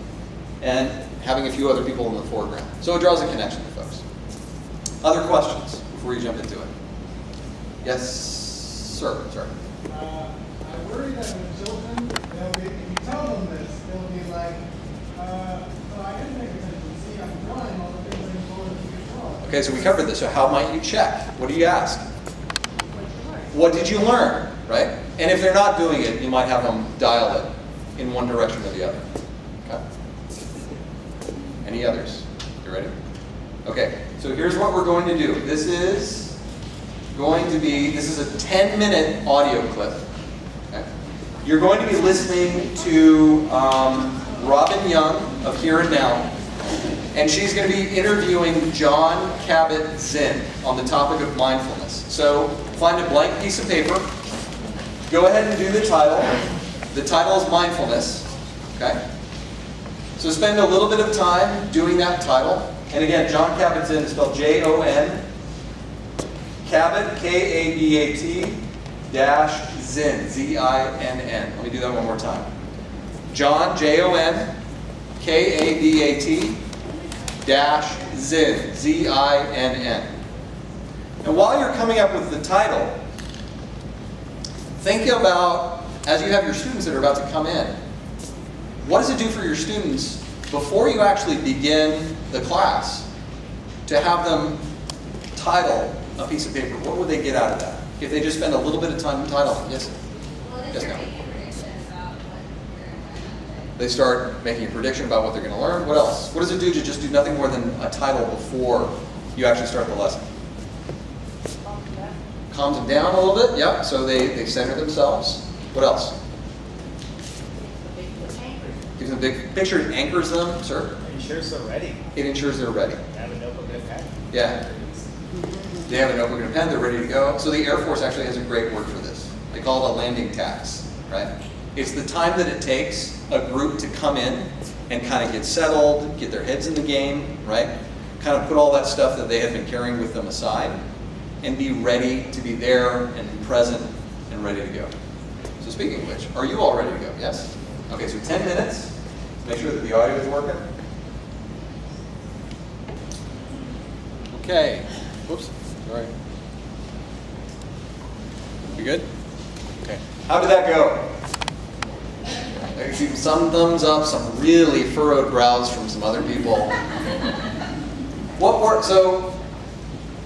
and having a few other people in the foreground. So it draws a connection to folks. Other questions before you jump into it? Yes, sir. Sorry. I worry that with children, they'll be, if you tell them this, they'll be like, oh, I didn't make attention. See, I'm drawing all the things I'm told you can draw. Okay, so we covered this. So how might you check? What do you ask? What did you learn, right? And if they're not doing it, you might have them dial it in one direction or the other. Okay. Any others? You ready? Okay, so here's what we're going to do. This is a 10-minute audio clip. Okay. You're going to be listening to Robin Young of Here and Now, and she's going to be interviewing John Kabat-Zinn on the topic of mindfulness. So find a blank piece of paper, go ahead and do the title. The title is Mindfulness. Okay? So spend a little bit of time doing that title. And again, John Kabat-Zinn is spelled J-O-N, Kabat, K-A-B-A-T, dash Zinn, Z-I-N-N. Let me do that one more time. John, J-O-N, K-A-B-A-T, dash Zinn, Z-I-N-N. And while you're coming up with the title, think about, as you have your students that are about to come in, what does it do for your students before you actually begin the class to have them title a piece of paper? What would they get out of that if they just spend a little bit of time titling? Yes? Well, Yes, they're ma'am. making predictions about what you're going to learn. They start making a prediction about what they're going to learn. What else? What does it do to just do nothing more than a title before you actually start the lesson? Calms them down a little bit. Yep. So they center themselves. What else? Gives them a big picture. It anchors them. Sir? It ensures they're ready. It ensures they're ready. Have a notebook and a pen. Yeah. They have a notebook and a pen. They're ready to go. So the Air Force actually has a great word for this. They call it a landing tax. Right? It's the time that it takes a group to come in and kind of get settled, get their heads in the game, right? Kind of put all that stuff that they have been carrying with them aside and be ready to be there and present and ready to go. So speaking of which, are you all ready to go? Yes? Okay, so 10 minutes. Make sure that the audio is working. Okay. Whoops. Sorry. You good? Okay. How did that go? I see some thumbs up, some really furrowed brows from some other people. What worked? So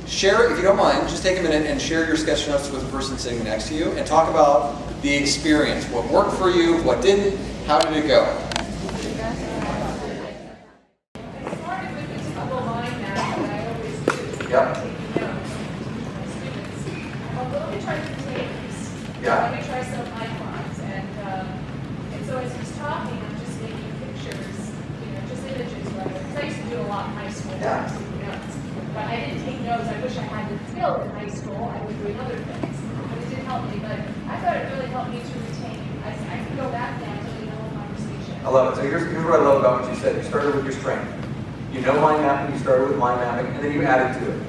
share it, if you don't mind, just take a minute and share your sketch notes with the person sitting next to you and talk about the experience. What worked for you, what didn't, how did it go? I started with this Google mind map that I always do. Yep. Taking notes with my students. I'm going to try containers. Yeah. I'm going to try some icons. And so as he's talking, I'm just making pictures, just images, whatever. Because I used to do a lot in high school. Yeah. Taking notes. But I didn't take notes I love it. So here's what I love about what you said. You started with your strength. You know mind mapping, you started with mind mapping, and then you added to it.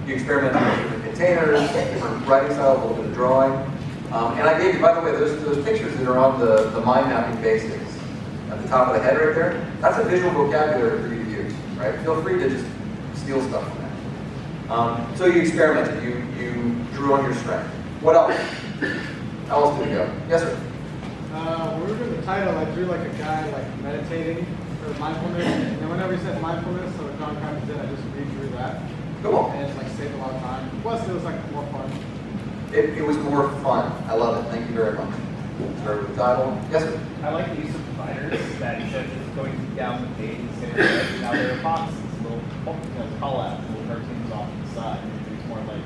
You experimented with different containers, different writing styles, a little bit of drawing. And I gave you, by the way, those pictures that are on the mind mapping basics at the top of the head right there, that's a visual vocabulary for you to use, right? Feel free to just steal stuff from that. So you experimented, you drew on your strength. What else? How else did it go? Yes, sir? When we were doing the title, I drew like a guy like meditating or mindfulness, and then whenever he said mindfulness, so John kind of did, I just redrew that. Cool. And it's like saved a lot of time. Plus, it was like more fun. It was more fun. I love it. Thank you very much. Start with the title. Yes, sir? I like the use of dividers that instead of just going down the page and saying, right, now there are boxes, little call outs, little cartoons off to the side. It's more like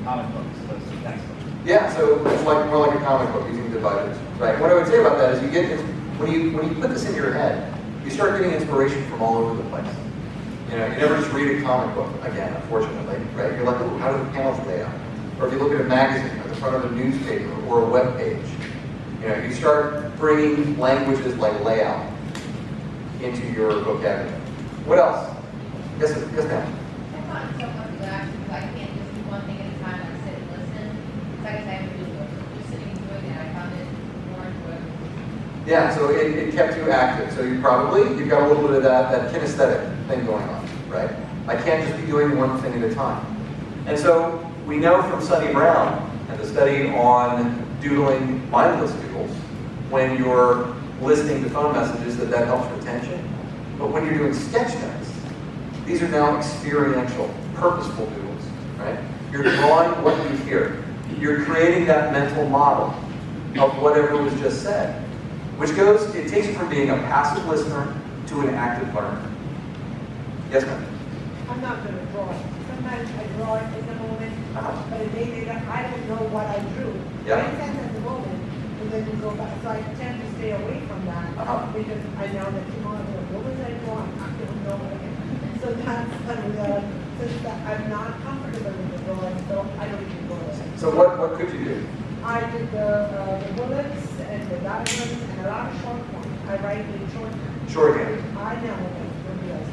comic books opposed to textbooks. Yeah, so it's like more like a comic book using dividers, right? What I would say about that is you get when you put this in your head, you start getting inspiration from all over the place. You know, you never just read a comic book again, unfortunately, right? You're like, ooh, how do the panels lay out? Or if you look at a magazine or the front of a newspaper or a web page, you know, you start bringing languages like layout into your vocabulary. What else? Yes, ma'am. I find it so much relaxing because I can't just do one thing at a time and sit and listen. It's like I say, I'm just sitting and doing it. I found it more enjoyable. Yeah, so it kept you active. So you've got a little bit of that kinesthetic thing going on, right? I can't just be doing one thing at a time. And so we know from Sunny Brown and the study on doodling mindless doodles, when you're listening to phone messages, that helps retention. But when you're doing sketch notes, these are now experiential, purposeful doodles, right? You're drawing what you hear. You're creating that mental model of whatever was just said, which it takes you from being a passive listener to an active learner. Yes, ma'am? I'm not good at drawing. Sometimes I draw it in the moment, but a day later, I don't know what I drew. Yeah. I sense at the moment, and then you go back. So I tend to stay away from that because I know that tomorrow, what was I drawing? I don't know again. So that's since I'm not comfortable with the drawing, so I don't even go there. So what could you do? I did the bullets and the diagrams and a lot of short form. I write in shorthand. Shorthand. I know nobody else.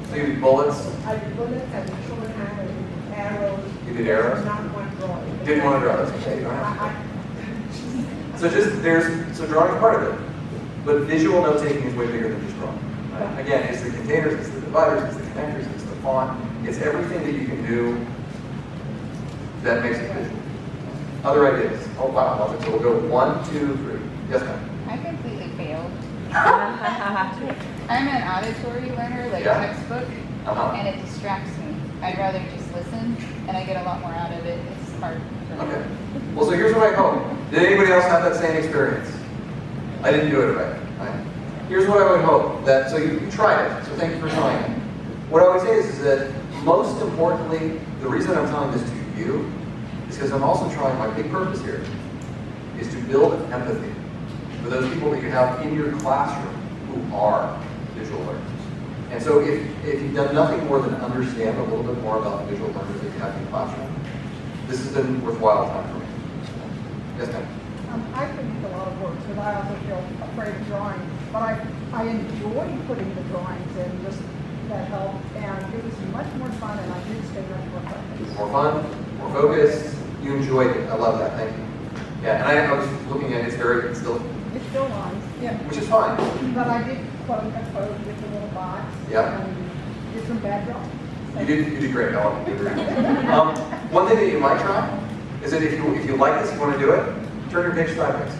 So you did bullets? I did bullets, I did shorthand, I did arrows. You did arrows? Not one drawing. Didn't want to draw. That's okay. You don't have to. So drawing is part of it, but visual note taking is way bigger than just drawing. Right? Again, it's the containers, it's the dividers, it's the connectors, it's the font, it's everything that you can do that makes it visual. Other ideas? Oh wow, love it. So we'll go 1, 2, 3. Yes, ma'am. I completely failed. I'm an auditory learner, like textbook, and it distracts me. I'd rather just listen, and I get a lot more out of it. It's hard for me. Okay. Well, so here's what I hope. Did anybody else have that same experience? I didn't do it right. Here's what I would hope. So you tried it, so thank you for trying it. What I would say is that most importantly, the reason I'm telling this to you is because I'm also trying, my big purpose here is to build empathy for those people that you have in your classroom who are visual learners. And so if you've done nothing more than understand a little bit more about the visual learners that you have in your classroom, this has been worthwhile time for me. Yes, ma'am? I produce a lot of work because I also feel afraid of drawing. But I enjoy putting the drawings in, just that help. And it was much more fun, and I did stay much more focused. More fun, more focused. You enjoyed it. I love that. Thank you. Yeah, and I was looking at it. It's still lines. Yeah. Which is fine. But I did quote unquote with the little box. Yeah. And did some bad drawings. You did great. One thing that you might try is that if you like this, you want to do it, turn your page sideways.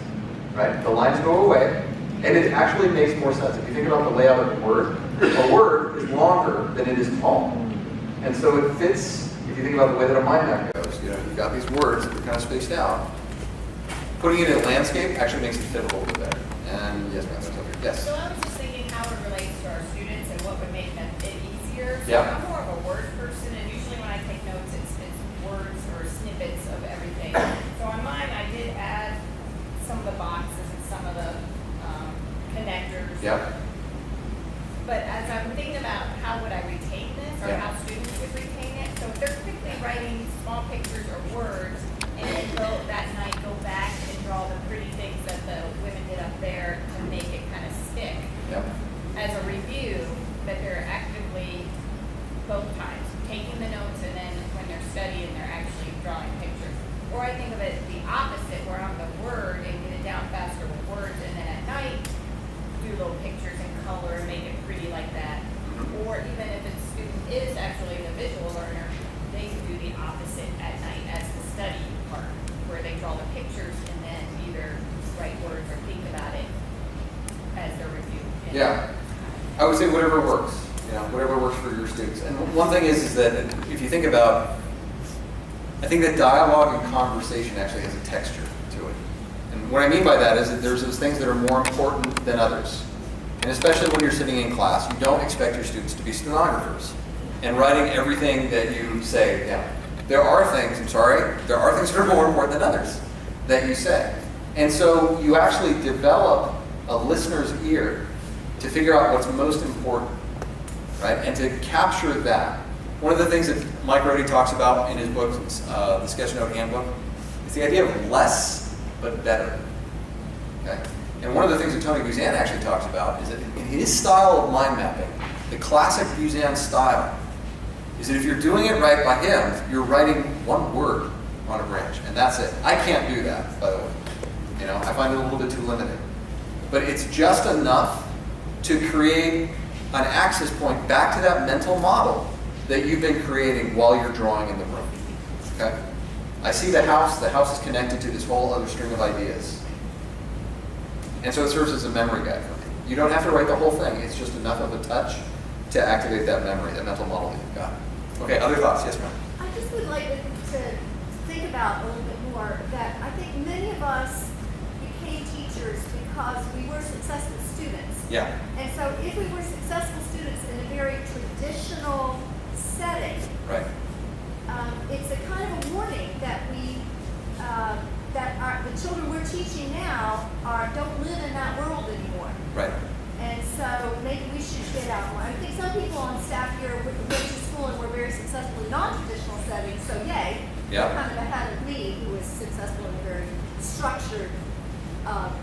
Right? The lines go away, and it actually makes more sense. If you think about the layout of a word is longer than it is tall. And so it fits, if you think about the way that a mind map goes, you've got these words that are kind of spaced out. Putting it in a landscape actually makes it fit a little bit better. And yes, ma'am, that's over here. Yes? So I was just thinking how it relates to our students and what would make them it easier. So Yeah. I'm more of a word person, and usually when I take notes, it's words or snippets of everything. So on mine, I did add some of the boxes and some of the connectors. Yeah. But as I'm thinking about how would I retain this, or how students would retain it, so if they're quickly writing small pictures or words, and then that night go back and draw the pretty things that the women did up there to make it kind I think of it the opposite, where I'm the word and get it down faster with words, and then at night, do little pictures and color and make it pretty like that. Or even if a student is actually a visual learner, they can do the opposite at night as the study part, where they draw the pictures and then either write words or think about it as their review. Yeah, I would say whatever works, whatever works for your students. And one thing is that if you think about, I think that dialogue and conversation actually has a texture to it. And what I mean by that is that there's those things that are more important than others. And especially when you're sitting in class, you don't expect your students to be stenographers and writing everything that you say down. There are things that are more important than others that you say. And so you actually develop a listener's ear to figure out what's most important, right? And to capture that. One of the things that Mike Rohde talks about in his book, the Sketchnote Handbook, is the idea of less but better. Okay? And one of the things that Tony Buzan actually talks about is that in his style of mind mapping, the classic Buzan style, is that if you're doing it right by him, you're writing one word on a branch, and that's it. I can't do that, by the way. I find it a little bit too limiting. But it's just enough to create an access point back to that mental model that you've been creating while you're drawing in the room. Okay? I see the house is connected to this whole other string of ideas. And so it serves as a memory guide for me. You don't have to write the whole thing, it's just enough of a touch to activate that memory, that mental model that you've got. Okay, other thoughts? Yes, ma'am? I just would like to think about a little bit more that I think many of us became teachers because we were successful students. Yeah. And so if we were successful students in a very traditional setting, Right. It's a kind of a warning that the children we're teaching now don't live in that world anymore. Right. And so maybe we should get out more. I think some people on staff here went to school and were very successful in non-traditional settings, so yay. Yeah. They're kind of ahead of me, who was successful in a very structured,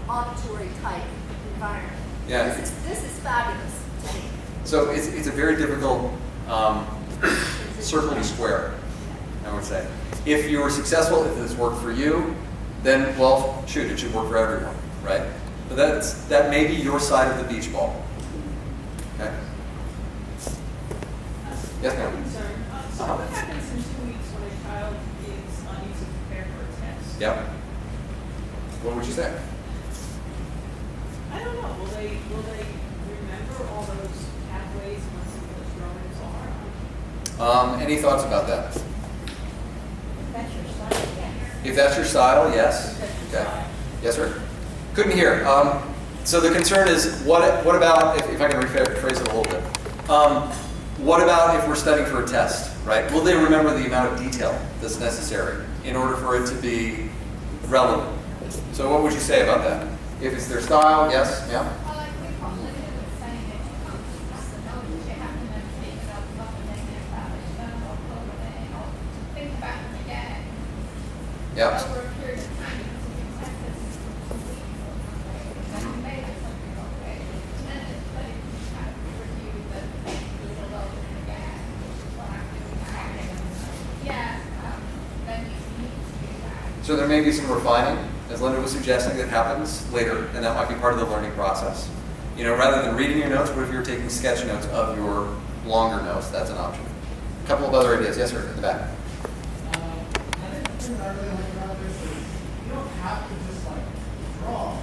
auditory type environment. Yeah. This is fabulous to me. So it's a very difficult circle to square, I would say. If you were successful, if this worked for you, then, well, shoot, it should work for everyone, right? But that may be your side of the beach ball. Okay? Yes, ma'am? So what happens in 2 weeks when a child needs to prepare for a test? Yep. What would you say? I don't know. Will they remember all those pathways and what some of those drawings are? Any thoughts about that? That's your style, yeah. If that's your style, yes. Okay. Yes, sir? Couldn't hear. So the concern is, what about, if I can rephrase it a little bit, what about if we're studying for a test, right? Will they remember the amount of detail that's necessary in order for it to be relevant? So what would you say about that? If it's their style, yes, yeah? Well, like we probably did with saying that you can't just know that you have to then think about something negative about it, or clothing, or think about it again. Yep. Over a period of time, because if you test this completely for something, then you may have something okay. And then it's like kind of review the little over again, what I'm doing. Yeah, then you need to do that. So there may be some refining, as Linda was suggesting, that happens later, and that might be part of the learning process. Rather than reading your notes, what if you're taking sketch notes of your longer notes? That's an option. A couple of other ideas. Yes, sir, in the back. Another thing I really like about this is you don't have to just draw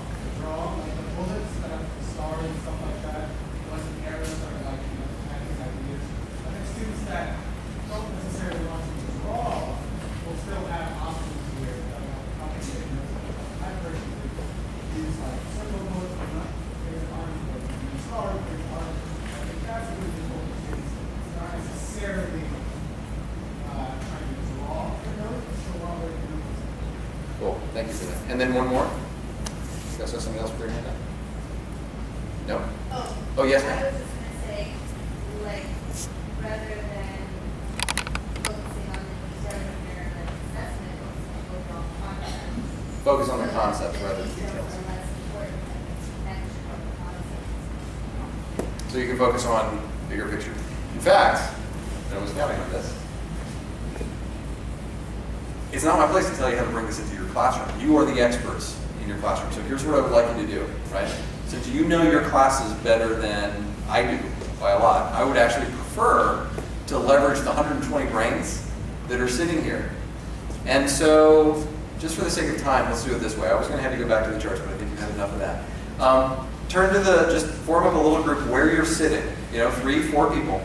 like the bullets that have stars and stuff like that, like the arrows or connecting ideas. I think students that don't necessarily want to draw will still have options here that are complicated. I personally use circle bullets, but not big arm bullets, and star big arm. I think that's really important to students. It's not necessarily trying to draw the notes, it's still one way to do it. Cool. Thank you for that. And then one more. You guys have something else for your hand up? No? Oh, yes, I ma'am. was just gonna say, rather than focusing on the details of their assessment, focus on content. Focus on the concepts rather than Details details. are less important than the connection of the concepts. So you can focus on bigger picture. In fact, and I was counting on this. It's not my place to tell you how to bring this into your classroom. You are the experts in your classroom. So here's what I would like you to do, right? Since you know your classes better than I do by a lot, I would actually prefer to leverage the 120 brains that are sitting here. And so, just for the sake of time, let's do it this way. I was going to have you go back to the charts, but I think you've had enough of that. Turn to just form up a little group where you're sitting, 3, 4 people.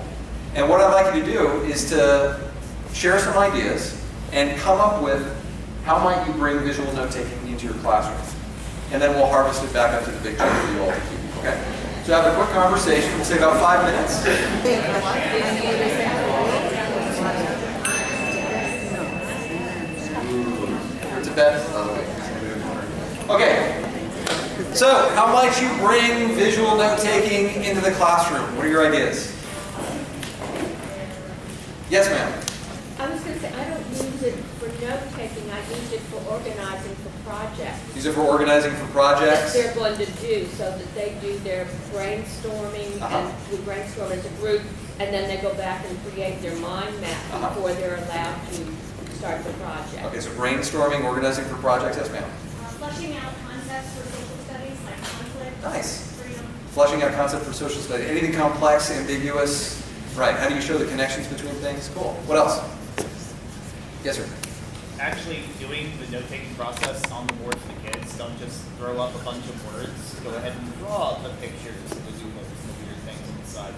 And what I'd like you to do is to share some ideas and come up with how might you bring visual note-taking into your classroom. And then we'll harvest it back up to the big chunk for you all to keep, okay? So have a quick conversation. We'll say about 5 minutes. You're to bed? Okay. So, how might you bring visual note-taking into the classroom? What are your ideas? Yes, ma'am. I was going to say, I don't use it for note-taking, I use it for organizing for projects. Use it for organizing for projects? That they're going to do, so that they do their brainstorming, and we brainstorm as a group, and then they go back and create their mind map before they're allowed to start the project. Okay, so brainstorming, organizing for projects, yes, ma'am. Fleshing out concepts for social studies like conflict, Nice. freedom. Fleshing out concept for social studies. Anything complex, ambiguous? Right. How do you show the connections between things? Cool. What else? Yes, sir. Actually doing the note-taking process on the board for the kids. Don't just throw up a bunch of words. Go ahead and draw the pictures and the doodles and the weird things on the side.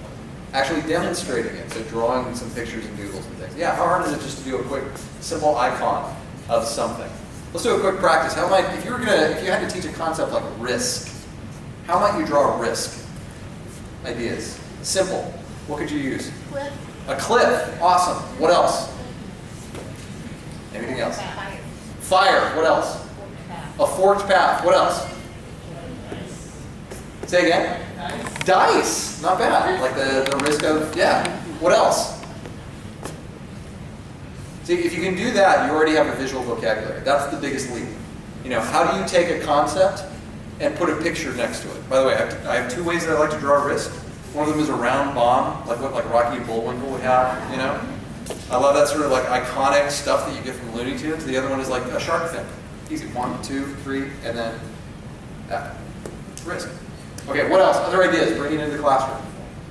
Actually demonstrating it. So drawing some pictures and doodles and things. Yeah, how hard is it just to do a quick, simple icon of something? Let's do a quick practice. If you had to teach a concept like risk, how might you draw a risk? Ideas. Simple. What could you use? Cliff. A cliff. Awesome. What else? Anything else? Fire. What else? A forked path. What else? Say again? Dice. Not bad. Like the risk of, yeah. What else? See, if you can do that, you already have a visual vocabulary. That's the biggest leap. How do you take a concept and put a picture next to it? By the way, I have 2 ways that I like to draw a risk. One of them is a round bomb, like what Rocky and Bullwinkle would have, I love that sort of like iconic stuff that you get from Looney Tunes. The other one is like a shark fin. Easy. 1, 2, 3, and then that. Risk. Okay, what else? Other ideas? Bring it into the classroom.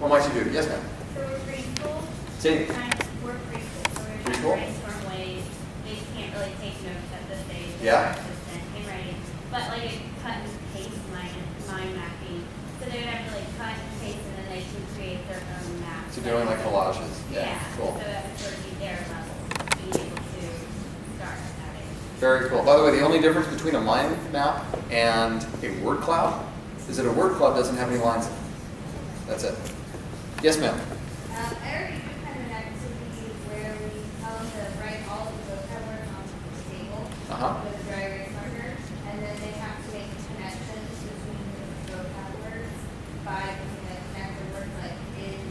What might you do? Yes, ma'am. So we're preschool. Say. We're preschool, so we're Preschool? trying to brainstorm ways. They can't really take notes at this stage. Yeah. Handwriting, but like a cut and paste mind mapping. So they would have to like cut and paste, and then they can create their own map. So doing like collages. Yeah. Cool. So that would sort of be their level, being able to start at that age. Very cool. By the way, the only difference between a mind map and a word cloud is that a word cloud doesn't have any lines in it. That's it. Yes, ma'am. I already do kind of an activity where we tell them to write all of the vocabulary on the table with a dry erase marker, and then they have to make connections between the vocabulary by using a connector words like is,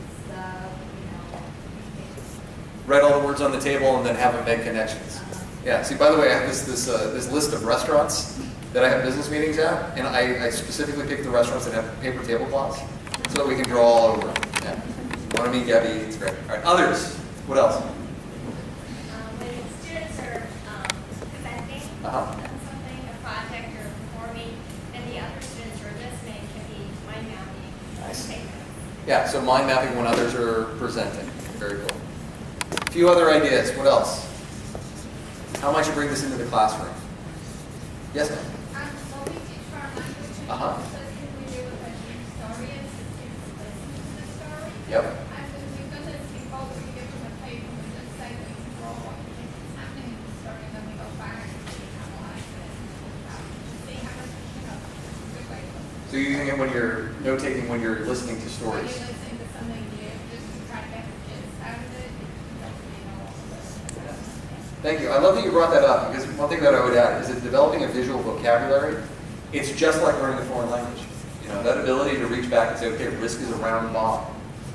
Write all the words on the table and then have them make connections. Yeah. See, by the way, I have this list of restaurants that I have business meetings at, and I specifically pick the restaurants that have paper tablecloths so that we can draw all over them. Yeah. Want to meet Gabby? It's great. All right. Others. What else? when students are presenting something, a project or performing, and the other students who are listening can be mind mapping. Nice. Yeah. So mind mapping when others are presenting. Very cool. A few other ideas. What else? How might you bring this into the classroom? Yes, ma'am. Well, we teach foreign language, so can we do with a story and students listen to the story? Yep. And then we've done this before, we give them a paper and just say that you draw what you think is happening in the story, and then we go back and analyze it and see how much, good way to. So you're using it when you're note-taking when you're listening to stories. When you're listening to something new, just to try to get the kids out of it, Thank you. I love that you brought that up, because one thing that I would add is that developing a visual vocabulary, it's just like learning a foreign language. That ability to reach back and say, okay, risk is a round bomb.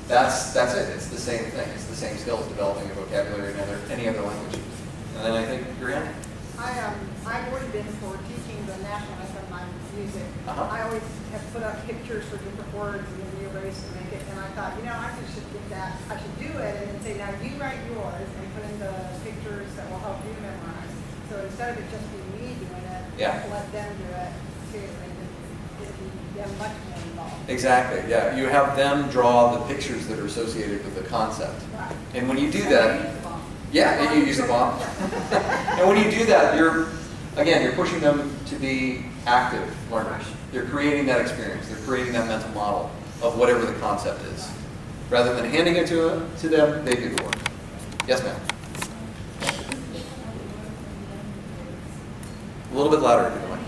That's it. It's the same thing. It's the same skill as developing a vocabulary in any other language. And then I think, Brianna? I've always been for teaching the national anthem on music. I always have put up pictures for different words and then we erase and make it. And I thought, I should get that. I should do it and then say, now you write yours and put in the pictures that will help you memorize. So So instead of it just being me doing it, Yeah. let them do it, seriously, it'd be them much more involved. Exactly, yeah. You have them draw the pictures that are associated with the concept. Right. And when you do And that, they use the bomb. yeah, and you use the bomb. And when you do that, you're pushing them to be active learners. They're creating that experience. They're creating that mental model of whatever the concept is. Rather than handing it to them, they do the work. Yes, ma'am. A little bit louder, if you don't mind.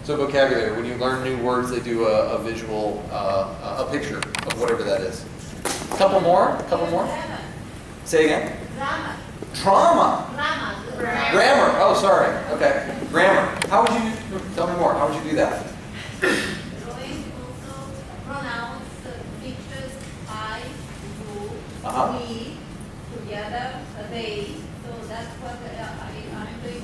So vocabulary, when you learn new words, they do a visual, a picture of whatever that is. A couple more? Say again? Drama. Trauma. Drama. Grammar. Oh, sorry. Okay. Grammar. How would you, tell me more, how would you do that? Drawing also pronouns, features, I, you, we, together, they. So that's what I'm doing this.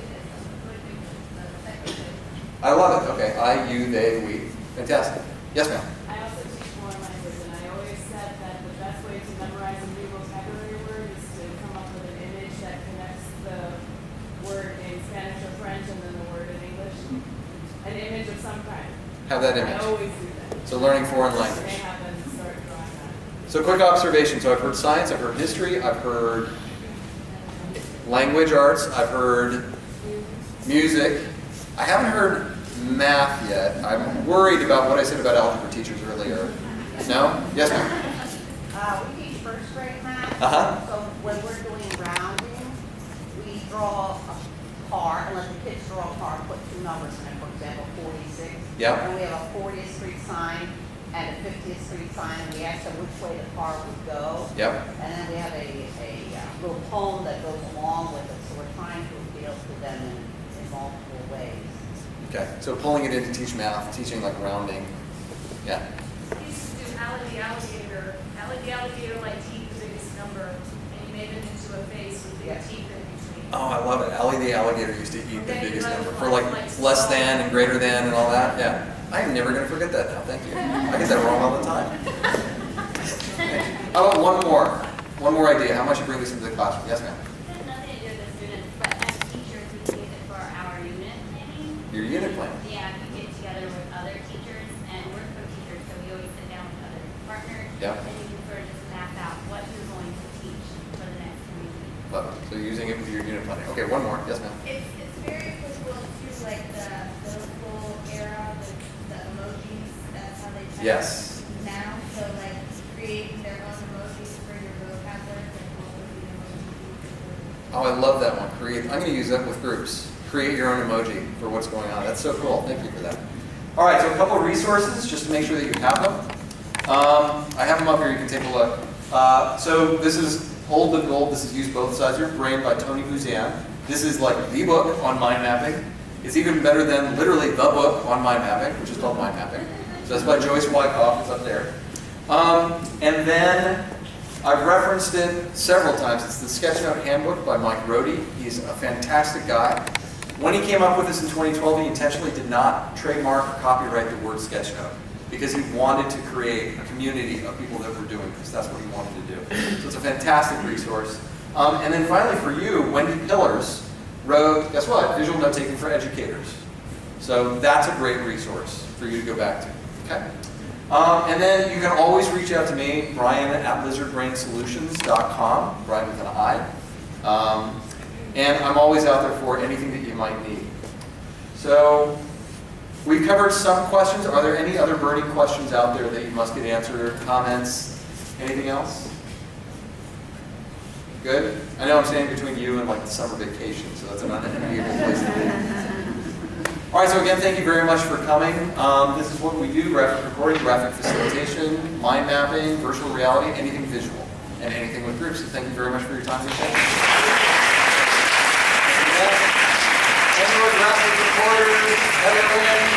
I love it. Okay. I, you, they, we. Fantastic. Yes, ma'am. I also teach foreign language, and I always said that the best way to memorize a new vocabulary word is to come up with an image that connects the word in Spanish or French and then the word in English. An image of some kind. Have that I image. always do that. So learning foreign They language. have them start drawing that. So quick observation. So I've heard science, I've heard history, I've heard language arts, I've heard music. I haven't heard math yet. I'm worried about what I said about algebra teachers earlier. No? Yes, ma'am. We teach first grade math. Uh-huh. So when we're doing rounding, we draw a car, and let the kids draw a car, put two numbers in it, for example, 46. Yep. And we have a 40th Street sign and a 50th Street sign, and we ask them which way the car would go. Yep. And then we have a little poem that goes along with it, so we're trying to appeal to them in multiple ways. Okay. So pulling it in to teach math, teaching like rounding. Yeah. You used to do Ally the alligator. Ally the alligator like teeth the biggest number, and you made it into a face with big teeth in between. Oh, I love it. Ally the alligator used to eat the Okay, biggest right, number for like less than and greater than and all that. Yeah. I am never going to forget that now. Thank you. I get that wrong all the time. How about one more? One more idea. How much you bring this into the classroom? Yes, ma'am. It has nothing to do with the students, but as teachers, we use it for our unit planning. Your unit plan. Yeah, we get together with other teachers and we're co-teachers, so we always sit down with other partners. Yeah. And you can sort of just map out what you're going to teach for the next community. Love it. So you're using it with your unit planning. Okay, one more. Yes, ma'am. It's very applicable to like the middle era, the emojis, that's how they type Yes. now. So like creating their own emojis for your vocab words, like what would be emojis? Oh, I love that one. I'm going to use that with groups. Create your own emoji for what's going on. That's so cool. Thank you for that. All right, so a couple of resources just to make sure that you have them. I have them up here. You can take a look. So this is Old but Gold. This is Use Both Sides of Your Brain by Tony Buzan. This is like the book on mind mapping. It's even better than literally the book on mind mapping, which is called Mind Mapping. So that's by Joyce Wyckoff. It's up there. And then I've referenced it several times. It's the Sketchnote Handbook by Mike Rohde. He's a fantastic guy. When he came up with this in 2012, he intentionally did not trademark or copyright the word Sketchnote because he wanted to create a community of people that were doing this. That's what he wanted to do. So it's a fantastic resource. And then finally for you, Wendy Pillars wrote, guess what? Visual Note Taking for Educators. So that's a great resource for you to go back to. Okay? And then you can always reach out to me, Brian at lizardbrainsolutions.com, Brian with an I. And I'm always out there for anything that you might need. So we've covered some questions. Are there any other burning questions out there that you must get answered? Comments? Anything else? Good? I know I'm standing between you and like the summer vacation, so that's an unenviable place to be. All right, so again, thank you very much for coming. This is what we do: graphic recording, graphic facilitation, mind mapping, virtual reality, anything visual, and anything with groups. So thank you very much for your time today. Graphic recorders, everyone.